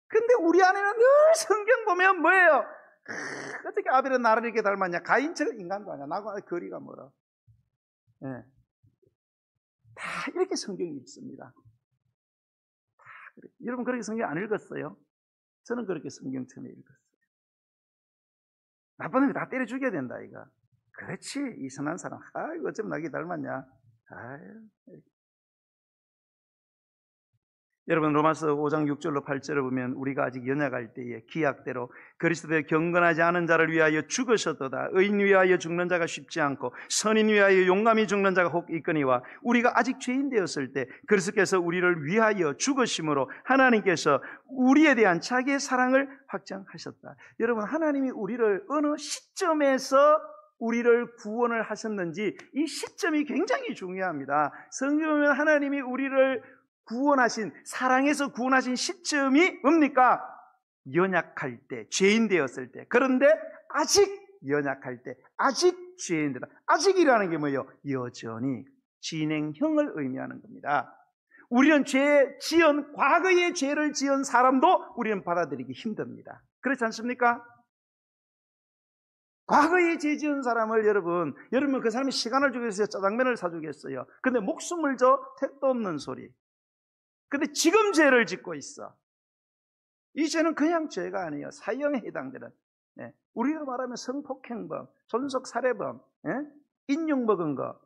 근데 우리 안에는 늘 성경 보면 뭐예요? 어떻게 아벨은 나를 이렇게 닮았냐? 가인처럼 인간도 아니야. 나하고 거리가 멀어. 예. 다 이렇게 성경이 있습니다. 다 그래. 여러분, 그렇게 성경 안 읽었어요? 저는 그렇게 성경 처음에 읽었어요. 나쁜 놈이 다 때려 죽여야 된다, 이거. 그렇지, 이 선한 사람. 아이고, 어쩜 나게 닮았냐. 아유. 여러분 로마서 5장 6절로 8절을 보면 우리가 아직 연약할 때에 기약대로 그리스도의 경건하지 않은 자를 위하여 죽으셨도다. 의인 위하여 죽는 자가 쉽지 않고 선인 위하여 용감히 죽는 자가 혹 있거니와 우리가 아직 죄인 되었을 때 그리스도께서 우리를 위하여 죽으심으로 하나님께서 우리에 대한 자기의 사랑을 확정하셨다. 여러분 하나님이 우리를 어느 시점에서 우리를 구원을 하셨는지 이 시점이 굉장히 중요합니다. 성경에 보면 하나님이 우리를 구원하신, 사랑해서 구원하신 시점이 뭡니까? 연약할 때, 죄인 되었을 때. 그런데 아직 연약할 때, 아직 죄인 되다. 아직이라는 게 뭐예요? 여전히 진행형을 의미하는 겁니다. 우리는 과거의 죄를 지은 사람도 우리는 받아들이기 힘듭니다. 그렇지 않습니까? 과거에 죄 지은 사람을 여러분 그 사람이 시간을 주겠어요? 짜장면을 사주겠어요? 근데 목숨을 줘? 택도 없는 소리. 근데 지금 죄를 짓고 있어. 이 죄는 그냥 죄가 아니에요. 사형에 해당되는. 우리가 말하면 성폭행범, 존속살해범, 인육 먹은 거,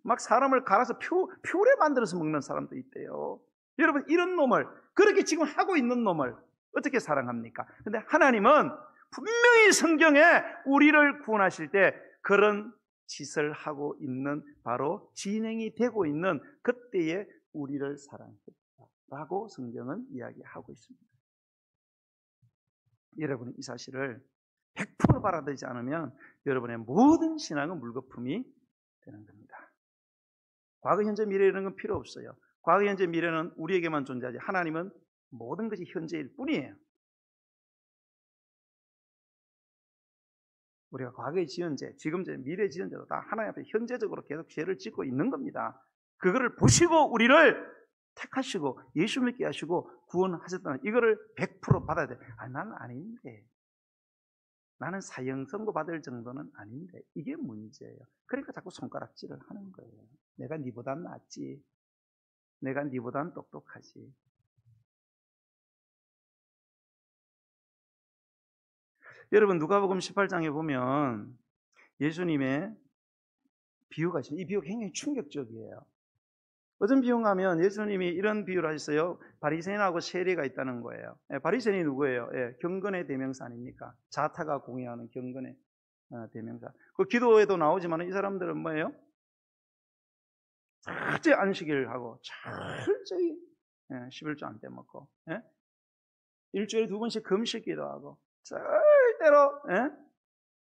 막 사람을 갈아서 퓨레 만들어서 먹는 사람도 있대요. 여러분 이런 놈을, 그렇게 지금 하고 있는 놈을 어떻게 사랑합니까? 근데 하나님은 분명히 성경에 우리를 구원하실 때 그런 짓을 하고 있는, 바로 진행이 되고 있는 그때에 우리를 사랑했다라고 성경은 이야기하고 있습니다. 여러분이 이 사실을 100% 받아들이지 않으면 여러분의 모든 신앙은 물거품이 되는 겁니다. 과거, 현재, 미래 이런 건 필요 없어요. 과거, 현재, 미래는 우리에게만 존재하지 하나님은 모든 것이 현재일 뿐이에요. 우리가 과거에 지은 죄, 지금 죄, 미래 지은 죄도 다 하나님 앞에 현재적으로 계속 죄를 짓고 있는 겁니다. 그거를 보시고 우리를 택하시고 예수 믿게 하시고 구원하셨다는 이거를 100% 받아야 돼. 나는 아닌데. 나는 사형 선고 받을 정도는 아닌데. 이게 문제예요. 그러니까 자꾸 손가락질을 하는 거예요. 내가 니보단 낫지. 내가 니보단 똑똑하지. 여러분 누가복음 18장에 보면 예수님의 비유가 있어요. 이 비유가 굉장히 충격적이에요. 어떤 비유가 하면 예수님이 이런 비유를 하셨어요. 바리새인하고 세리가 있다는 거예요. 바리새인이 누구예요? 경건의 대명사 아닙니까? 자타가 공유하는 경건의 대명사. 그 기도에도 나오지만 이 사람들은 뭐예요? 철저히 안식일을 하고 철저히 11조 안 떼먹고 일주일에 2번씩 금식 기도하고 절대로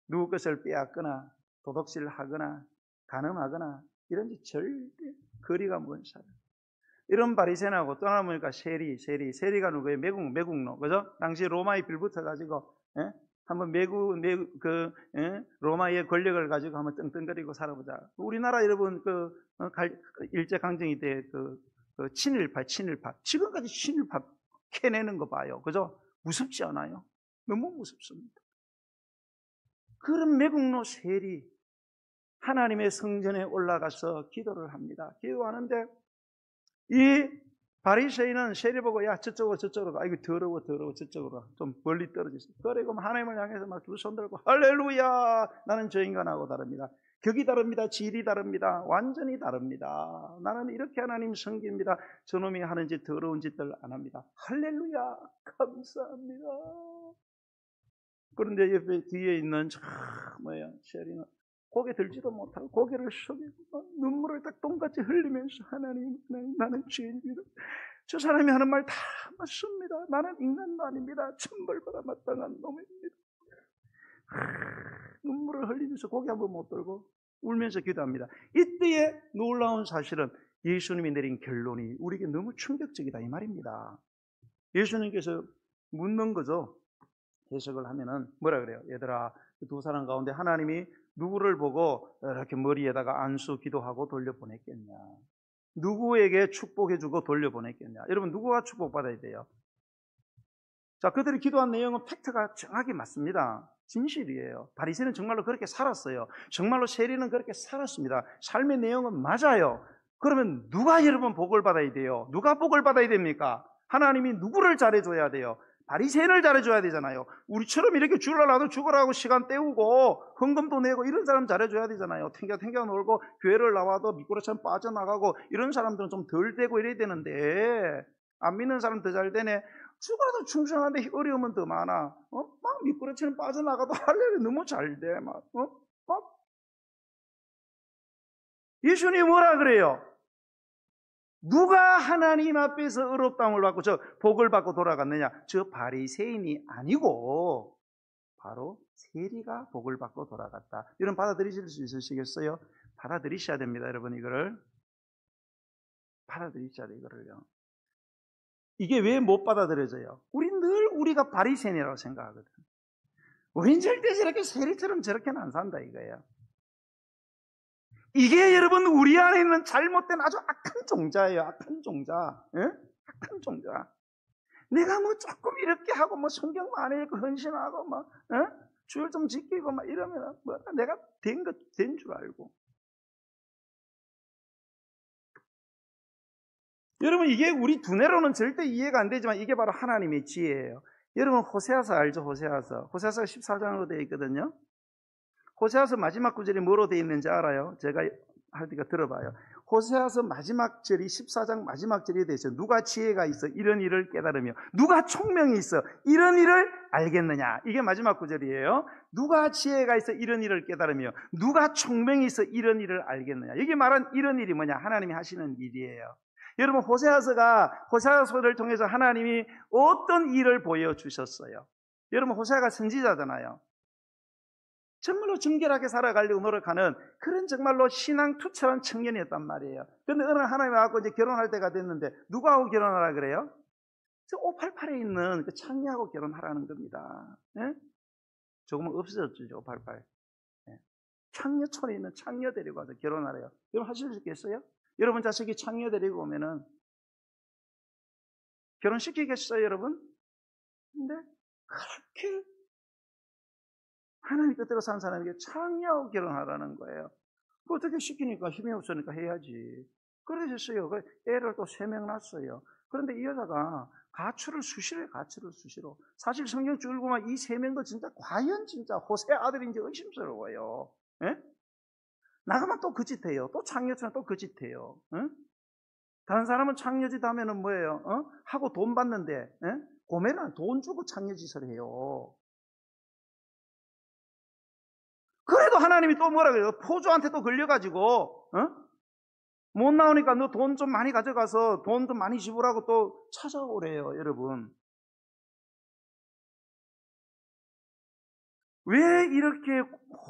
누구 것을 빼앗거나 도둑질 하거나 간음하거나 이런 지 절대 거리가 먼 사람. 이런 바리새인하고 떠나보니까 세리가 누구예요? 매국노, 그죠? 당시 로마에 빌붙어가지고 한번 로마의 권력을 가지고 한번 떵떵거리고 살아보자. 우리나라 여러분 일제 강점기 때 친일파 지금까지 친일파 캐내는 거 봐요, 그죠? 무섭지 않아요? 너무 무섭습니다. 그런 매국노 세리 하나님의 성전에 올라가서 기도를 합니다. 기도하는데 이 바리새인은 세리 보고 야 저쪽으로 가. 이거 더러워 저쪽으로 좀 멀리 떨어져 있어. 그리고 하나님을 향해서 막 두 손 들고 할렐루야, 나는 저 인간하고 다릅니다. 격이 다릅니다. 질이 다릅니다. 완전히 다릅니다. 나는 이렇게 하나님 섬깁니다. 저놈이 하는 짓 더러운 짓들 안 합니다. 할렐루야, 감사합니다. 그런데 옆에 뒤에 있는 세리는 고개 들지도 못하고 고개를 숙이고 눈물을 딱 똥같이 흘리면서 하나님 나는 죄인입니다. 저 사람이 하는 말 다 맞습니다. 나는 인간도 아닙니다. 천벌받아 마땅한 놈입니다. 눈물을 흘리면서 고개 한번 못 들고 울면서 기도합니다. 이때의 놀라운 사실은 예수님이 내린 결론이 우리에게 너무 충격적이다 이 말입니다. 예수님께서 묻는 거죠. 해석을 하면은 뭐라 그래요? 얘들아, 두 사람 가운데 하나님이 누구를 보고 이렇게 머리에다가 안수 기도하고 돌려보냈겠냐? 누구에게 축복해주고 돌려보냈겠냐? 여러분 누구가 축복받아야 돼요? 자, 그들이 기도한 내용은 팩트가 정확히 맞습니다. 진실이에요. 바리새인은 정말로 그렇게 살았어요. 정말로 세리는 그렇게 살았습니다. 삶의 내용은 맞아요. 그러면 누가 여러분 복을 받아야 돼요? 누가 복을 받아야 됩니까? 하나님이 누구를 잘해줘야 돼요? 바리새인을 잘해줘야 되잖아요. 우리처럼 이렇게 죽으라도 죽으라고 시간 때우고 헌금도 내고 이런 사람 잘해줘야 되잖아요. 탱겨 놀고 교회를 나와도 미꾸라지처럼 빠져나가고 이런 사람들은 좀 덜 되고 이래야 되는데 안 믿는 사람 더 잘 되네. 죽어도 충성한데 어려움은 더 많아. 막 미꾸라지는 빠져나가도 할렐루야 너무 잘 돼. 막 예수님이 뭐라 그래요? 누가 하나님 앞에서 의롭다함을 받고 저 복을 받고 돌아갔느냐? 저 바리새인이 아니고 바로 세리가 복을 받고 돌아갔다. 여러분 받아들이실 수 있으시겠어요? 받아들이셔야 됩니다. 여러분 이거를 받아들이셔야 돼요. 이거를요. 이게 왜 못 받아들여져요? 우리가 바리새인이라고 생각하거든. 우린 절대 저렇게 세리처럼 저렇게는 안 산다 이거예요. 이게 여러분 우리 안에 있는 잘못된 아주 악한 종자예요. 악한 종자. 예? 악한 종자. 내가 뭐 조금 이렇게 하고 뭐 성경 많이 읽고 헌신하고 뭐 주일 좀 지키고 막 이러면 뭐 내가 된 줄 알고. 여러분 이게 우리 두뇌로는 절대 이해가 안 되지만 이게 바로 하나님의 지혜예요. 여러분 호세아서 알죠? 호세아서가 14장으로 되어 있거든요. 호세아서 마지막 구절이 뭐로 되어 있는지 알아요? 제가 할 테니까 들어봐요. 호세아서 마지막 절이 14장 마지막 절이 되어 있어요. 누가 지혜가 있어 이런 일을 깨달으며 누가 총명이 있어 이런 일을 알겠느냐. 이게 마지막 구절이에요. 누가 지혜가 있어 이런 일을 깨달으며 누가 총명이 있어 이런 일을 알겠느냐. 여기 말한 이런 일이 뭐냐? 하나님이 하시는 일이에요. 여러분 호세아서를 통해서 하나님이 어떤 일을 보여주셨어요? 여러분 호세아가 선지자잖아요. 정말로 정결하게 살아가려고 노력하는 그런 정말로 신앙 투철한 청년이었단 말이에요. 그런데 어느 하나님이 와서 이제 결혼할 때가 됐는데 누구하고 결혼하라 그래요? 저 588에 있는 그 창녀하고 결혼하라는 겁니다. 예? 조금은 없어졌죠, 588. 예. 창녀촌에 있는 창녀 데리고 와서 결혼하래요. 여러분 하실 수 있겠어요? 여러분 자식이 창녀 데리고 오면은 결혼시키겠어요, 여러분? 근데 그렇게 하나님 뜻대로 산 사람에게 창녀하고 결혼하라는 거예요. 어떻게 시키니까 힘이 없으니까 해야지. 그러셨어요. 애를 또 3명 낳았어요. 그런데 이 여자가 가출을 수시로. 사실 성경 쭉 읽으면 이 3명도 진짜 과연 진짜 호세 아들인지 의심스러워요. 예? 나가면 또 그 짓 해요. 또 창녀처럼 또 그 짓 해요. 예? 다른 사람은 창녀짓 하면은 뭐예요? 하고 돈 받는데, 예? 고매는 돈 주고 창녀짓을 해요. 그래도 하나님이 또 뭐라 그래요? 포주한테 또 걸려가지고, 못 나오니까 너 돈 좀 많이 가져가서 돈 좀 많이 지불하고 또 찾아오래요, 여러분. 왜 이렇게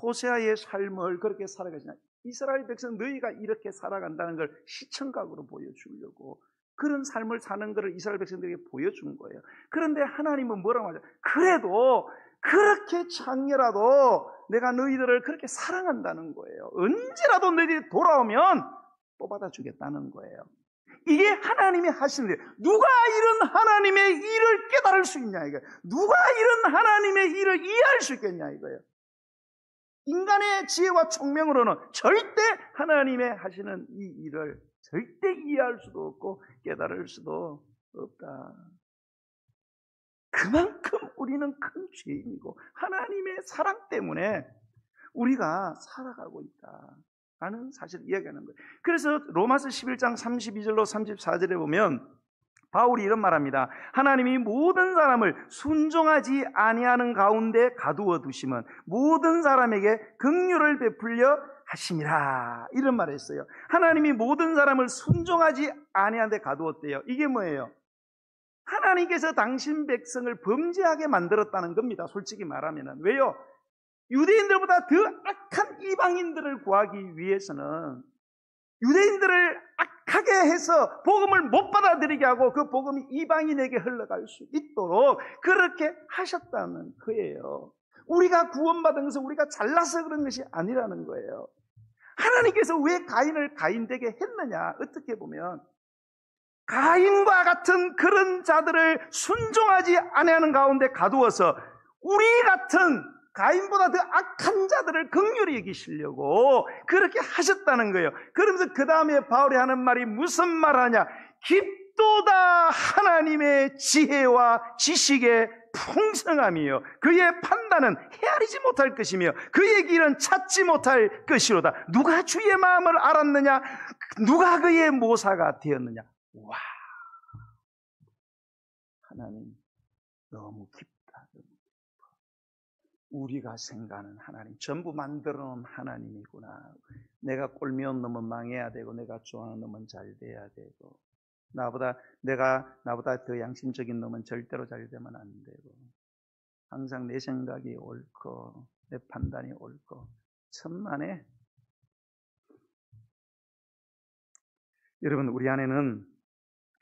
호세아의 삶을 그렇게 살아가시냐? 이스라엘 백성 너희가 이렇게 살아간다는 걸 시청각으로 보여주려고 그런 삶을 사는 것을 이스라엘 백성들에게 보여준 거예요. 그런데 하나님은 뭐라고 하죠? 그래도 그렇게 창녀라도 내가 너희들을 그렇게 사랑한다는 거예요. 언제라도 너희들이 돌아오면 뽑아주겠다는 거예요. 이게 하나님이 하시는 거예요. 누가 이런 하나님의 일을 깨달을 수 있냐 이거예요. 누가 이런 하나님의 일을 이해할 수 있겠냐 이거예요. 인간의 지혜와 총명으로는 절대 하나님의 하시는 이 일을 절대 이해할 수도 없고 깨달을 수도 없다. 그만큼 우리는 큰 죄인이고 하나님의 사랑 때문에 우리가 살아가고 있다라는 사실을 이야기하는 거예요. 그래서 로마서 11장 32절로 34절에 보면 바울이 이런 말합니다. 하나님이 모든 사람을 순종하지 아니하는 가운데 가두어 두심은 모든 사람에게 긍휼을 베풀려 하심이라. 이런 말을 했어요. 하나님이 모든 사람을 순종하지 아니하는 데 가두었대요. 이게 뭐예요? 하나님께서 당신 백성을 범죄하게 만들었다는 겁니다. 솔직히 말하면. 왜요? 유대인들보다 더 악한 이방인들을 구하기 위해서는 유대인들을 악하게 해서 복음을 못 받아들이게 하고 그 복음이 이방인에게 흘러갈 수 있도록 그렇게 하셨다는 거예요. 우리가 구원받은 것은 우리가 잘나서 그런 것이 아니라는 거예요. 하나님께서 왜 가인을 가인되게 했느냐? 어떻게 보면 가인과 같은 그런 자들을 순종하지 아니하는 가운데 가두어서 우리 같은 가인보다 더 악한 자들을 긍휼히 여기시려고 그렇게 하셨다는 거예요. 그러면서 그 다음에 바울이 하는 말이 무슨 말하냐? 깊도다 하나님의 지혜와 지식의 풍성함이요 그의 판단은 헤아리지 못할 것이며 그의 길은 찾지 못할 것이로다. 누가 주의 마음을 알았느냐? 누가 그의 모사가 되었느냐? 와, 하나님 너무 깊다. 우리가 생각하는 하나님, 전부 만들어 놓은 하나님이구나. 내가 꼴미운 놈은 망해야 되고, 내가 좋아하는 놈은 잘 돼야 되고, 나보다 더 양심적인 놈은 절대로 잘 되면 안 되고, 항상 내 생각이 옳고, 내 판단이 옳고, 천만에. 여러분, 우리 안에는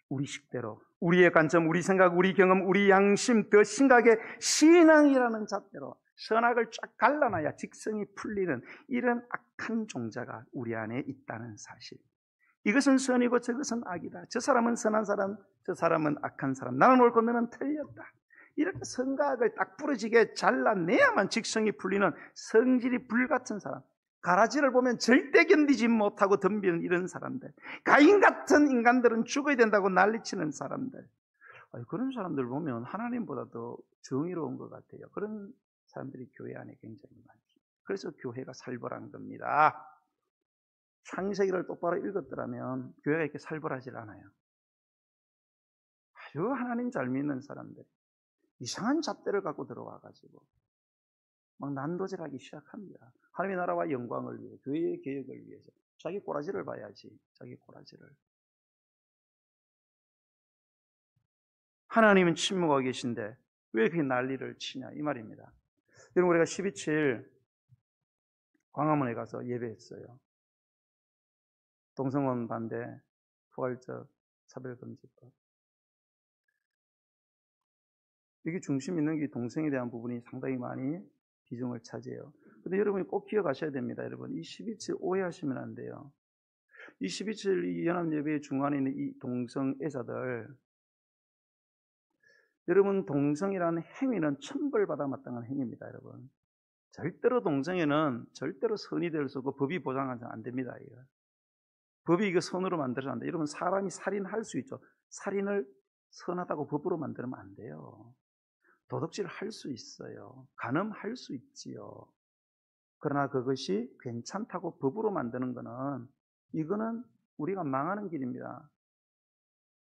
우리 식대로, 우리의 관점, 우리 생각, 우리 경험, 우리 양심, 더 심각하게 신앙이라는 잣대로 선악을 쫙 갈라놔야 직성이 풀리는 이런 악한 종자가 우리 안에 있다는 사실. 이것은 선이고 저것은 악이다. 저 사람은 선한 사람, 저 사람은 악한 사람. 나는 옳고 너는 틀렸다. 이렇게 선악을 딱 부러지게 잘라내야만 직성이 풀리는 성질이 불같은 사람. 가라지를 보면 절대 견디지 못하고 덤비는 이런 사람들. 가인 같은 인간들은 죽어야 된다고 난리치는 사람들. 그런 사람들 보면 하나님보다 더 정의로운 것 같아요. 그런 사람들이 교회 안에 굉장히 많죠. 그래서 교회가 살벌한 겁니다. 창세기를 똑바로 읽었더라면 교회가 이렇게 살벌하지 않아요. 아주 하나님 잘 믿는 사람들 이상한 잣대를 갖고 들어와가지고 막 난도질하기 시작합니다. 하나님의 나라와 영광을 위해, 교회의 개혁을 위해서 자기 꼬라지를 봐야지. 자기 꼬라지를. 하나님은 침묵하고 계신데 왜 그렇게 난리를 치냐 이 말입니다. 여러분, 우리가 12.7 광화문에 가서 예배했어요. 동성혼 반대, 포괄적 차별금지법. 이게 중심 있는 게 동성에 대한 부분이 상당히 많이 비중을 차지해요. 근데 여러분이 꼭 기억하셔야 됩니다. 여러분, 이 12.7 오해하시면 안 돼요. 이 12.7 이 연합예배의 중간에 있는 이 동성애자들, 여러분, 동성이라는 행위는 천벌받아 마땅한 행위입니다. 여러분, 절대로 동성애는 절대로 선이 될 수 없고 법이 보장하지 안 됩니다. 이거. 법이 이거 선으로 만들어서 안 돼요. 여러분, 사람이 살인할 수 있죠. 살인을 선하다고 법으로 만들면 안 돼요. 도둑질 할 수 있어요. 간음할 수 있지요. 그러나 그것이 괜찮다고 법으로 만드는 거는 이거는 우리가 망하는 길입니다.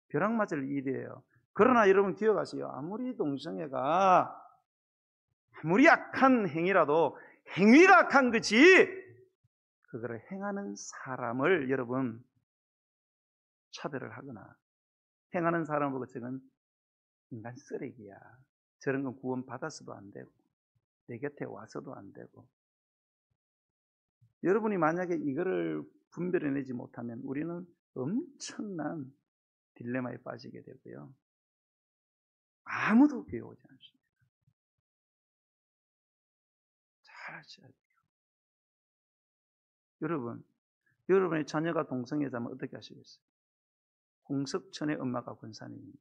벼락 맞을 일이에요. 그러나 여러분 기억하세요. 아무리 동성애가 아무리 악한 행위라도 행위가 악한 거지 그거를 행하는 사람을 여러분 차별을 하거나 행하는 사람을 보고 저건 인간 쓰레기야. 저런 건 구원 받아서도 안 되고 내 곁에 와서도 안 되고. 여러분이 만약에 이거를 분별해내지 못하면 우리는 엄청난 딜레마에 빠지게 되고요. 아무도 교회 오지 않습니다. 잘 아셔야 돼요. 여러분, 여러분의 자녀가 동성애자면 어떻게 하시겠어요? 홍석천의 엄마가 권사님입니다.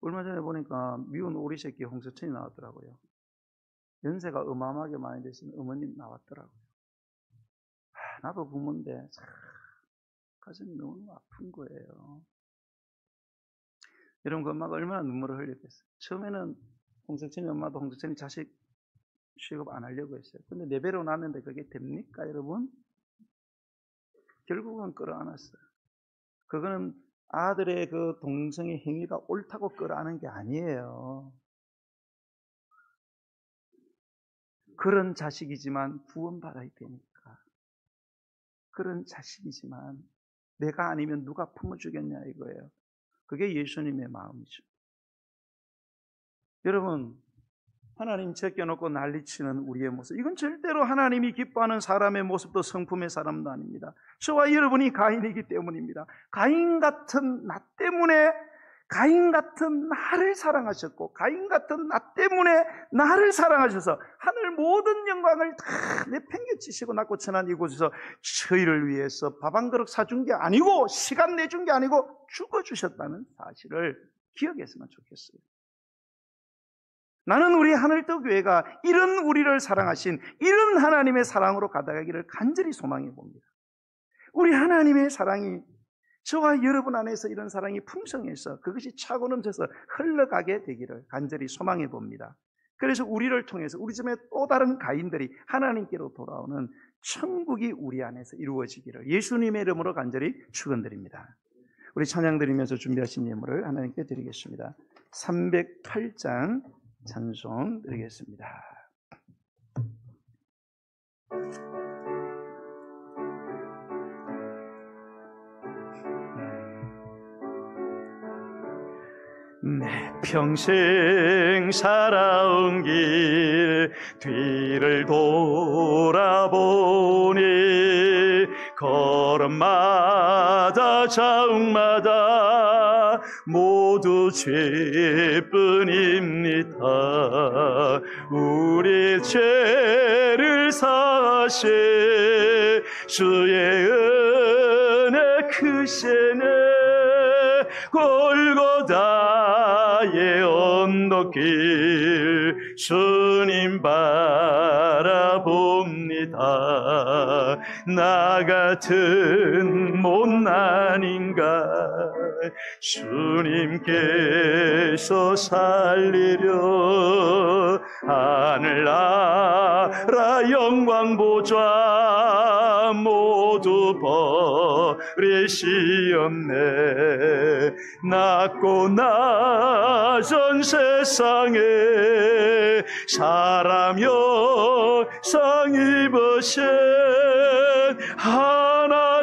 얼마 전에 보니까 미운 오리 새끼 홍석천이 나왔더라고요. 연세가 어마어마하게 많이 되신 어머님 나왔더라고요. 나도 부모인데 참 가슴이 너무 아픈 거예요. 여러분, 그 엄마가 얼마나 눈물을 흘렸겠어요. 처음에는 홍석천이 엄마도 홍석천이 자식 취급 안 하려고 했어요. 근데 내배로 낳았는데 그게 됩니까, 여러분? 결국은 끌어안았어요. 그거는 아들의 그 동성의 행위가 옳다고 끌어안은 게 아니에요. 그런 자식이지만 구원받아야 되니까. 그런 자식이지만 내가 아니면 누가 품어주겠냐 이거예요. 그게 예수님의 마음이죠. 여러분, 하나님 제껴놓고 난리치는 우리의 모습, 이건 절대로 하나님이 기뻐하는 사람의 모습도 성품의 사람도 아닙니다. 저와 여러분이 가인이기 때문입니다. 가인 같은 나 때문에, 가인 같은 나를 사랑하셨고 가인 같은 나 때문에 나를 사랑하셔서 하늘 모든 영광을 다 내팽개치시고 낮고 천한 이곳에서 저희를 위해서 밥 한 그릇 사준 게 아니고 시간 내준 게 아니고 죽어주셨다는 사실을 기억했으면 좋겠어요. 나는 우리 하늘도 교회가 이런 우리를 사랑하신 이런 하나님의 사랑으로 가다가기를 간절히 소망해 봅니다. 우리 하나님의 사랑이 저와 여러분 안에서 이런 사랑이 풍성해서 그것이 차고 넘쳐서 흘러가게 되기를 간절히 소망해 봅니다. 그래서 우리를 통해서 우리 집에 또 다른 가인들이 하나님께로 돌아오는 천국이 우리 안에서 이루어지기를 예수님의 이름으로 간절히 축원드립니다. 우리 찬양 드리면서 준비하신 예물을 하나님께 드리겠습니다. 308장 찬송 드리겠습니다. 내 평생 살아온 길 뒤를 돌아보니 걸음마다 자욱마다 모두 죄뿐입니다. 우리 죄를 사하신 주의 은혜 크시네. 골고다의 언덕길 주님 바라봅니다. 나 같은 못난 인간 주님께서 살리려 하늘나라 영광 보좌 모두 버리시었네. 낮고 낮은 세상에 사람 형상 입으신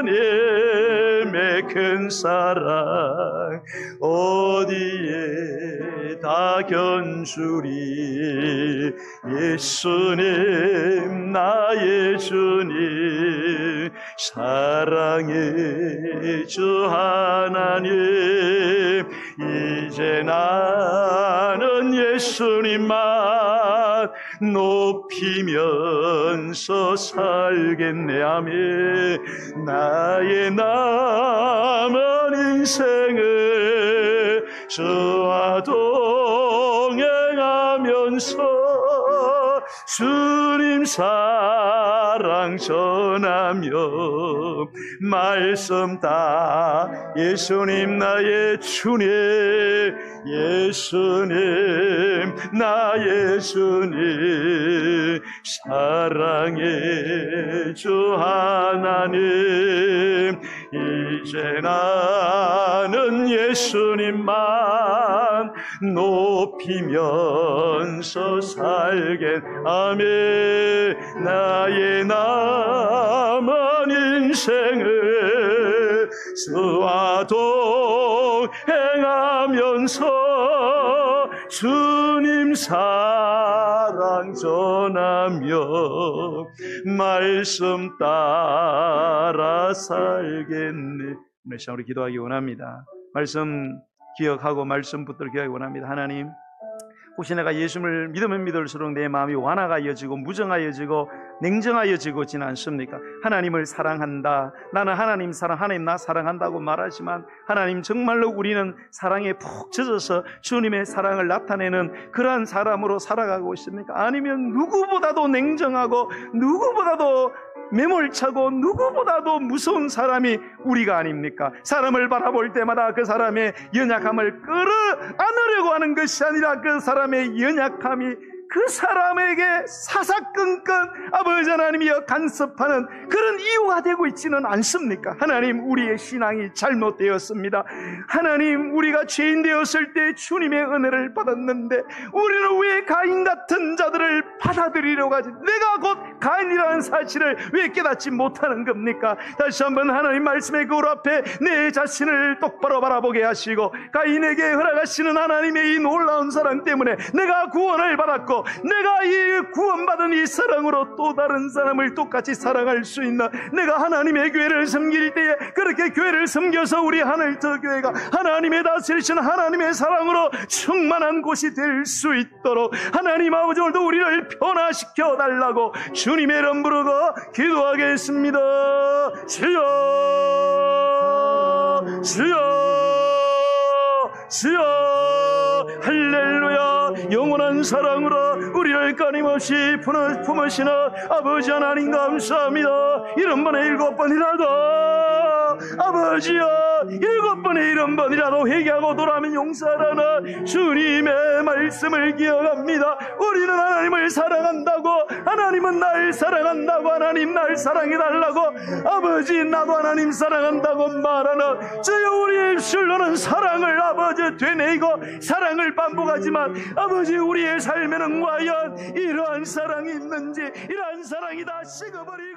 하나님의 큰 사랑 어디에 다 견주리. 예수님 나의 주님 사랑의 주 하나님 이제 나는 예수님만 높이면서 살겠네. 아멘. 나의 남은 인생을 주와 동행하면서 주님 사랑 전하며 말씀 따 예수님 나의 주님 예수님 나의 주님 사랑의 주 하나님 이제 나는 예수님만 높이면서 살겠. 아멘. 나의 남은 인생을 주와 동행하면서 주님 사랑 전하며 말씀 따라 살겠네. 오늘 시간 우리 기도하기 원합니다. 말씀 기억하고 말씀 붙들어 기억하기 원합니다. 하나님, 혹시 내가 예수를 믿으면 믿을수록 내 마음이 완화하여지고 무정하여지고 냉정하여지고진 않습니까? 하나님을 사랑한다, 나는 하나님 사랑, 하나님 나 사랑한다고 말하지만 하나님 정말로 우리는 사랑에 푹 젖어서 주님의 사랑을 나타내는 그러한 사람으로 살아가고 있습니까? 아니면 누구보다도 냉정하고 누구보다도 매몰차고 누구보다도 무서운 사람이 우리가 아닙니까? 사람을 바라볼 때마다 그 사람의 연약함을 끌어안으려고 하는 것이 아니라 그 사람의 연약함이 그 사람에게 사사건건 아버지 하나님이여 간섭하는 그런 이유가 되고 있지는 않습니까? 하나님, 우리의 신앙이 잘못되었습니다. 하나님, 우리가 죄인 되었을 때 주님의 은혜를 받았는데 우리는 왜 가인 같은 자들을 받아들이려고 하지? 내가 곧 가인이라는 사실을 왜 깨닫지 못하는 겁니까? 다시 한번 하나님 말씀의 거울 앞에 내 자신을 똑바로 바라보게 하시고 가인에게 허락하시는 하나님의 이 놀라운 사랑 때문에 내가 구원을 받았고 내가 이 구원받은 이 사랑으로 또 다른 사람을 똑같이 사랑할 수 있나? 내가 하나님의 교회를 섬길 때에 그렇게 교회를 섬겨서 우리 하늘터 교회가 하나님의 다스리신 하나님의 사랑으로 충만한 곳이 될 수 있도록 하나님 아버지 오늘도 우리를 변화시켜 달라고 주님의 이름 부르고 기도하겠습니다. 주여 주여 주여 할렐루야. 영원한 사랑으로 우리를 끊임없이 품으시는 아버지 하나님 감사합니다. 7번에 7번이라도 아버지여 7번에 70번이라도 회개하고 돌아오면 용서하라는 주님의 말씀을 기억합니다. 우리는 하나님을 사랑한다고, 하나님은 날 사랑한다고, 하나님 날 사랑해달라고, 아버지 나도 하나님 사랑한다고 말하는 주여, 우리의 입술로는 사랑을 아버지 되뇌이고 사랑을 반복하지만 아버지 우리의 삶에는 과연 이러한 사랑이 있는지, 이러한 사랑이 다 식어버리고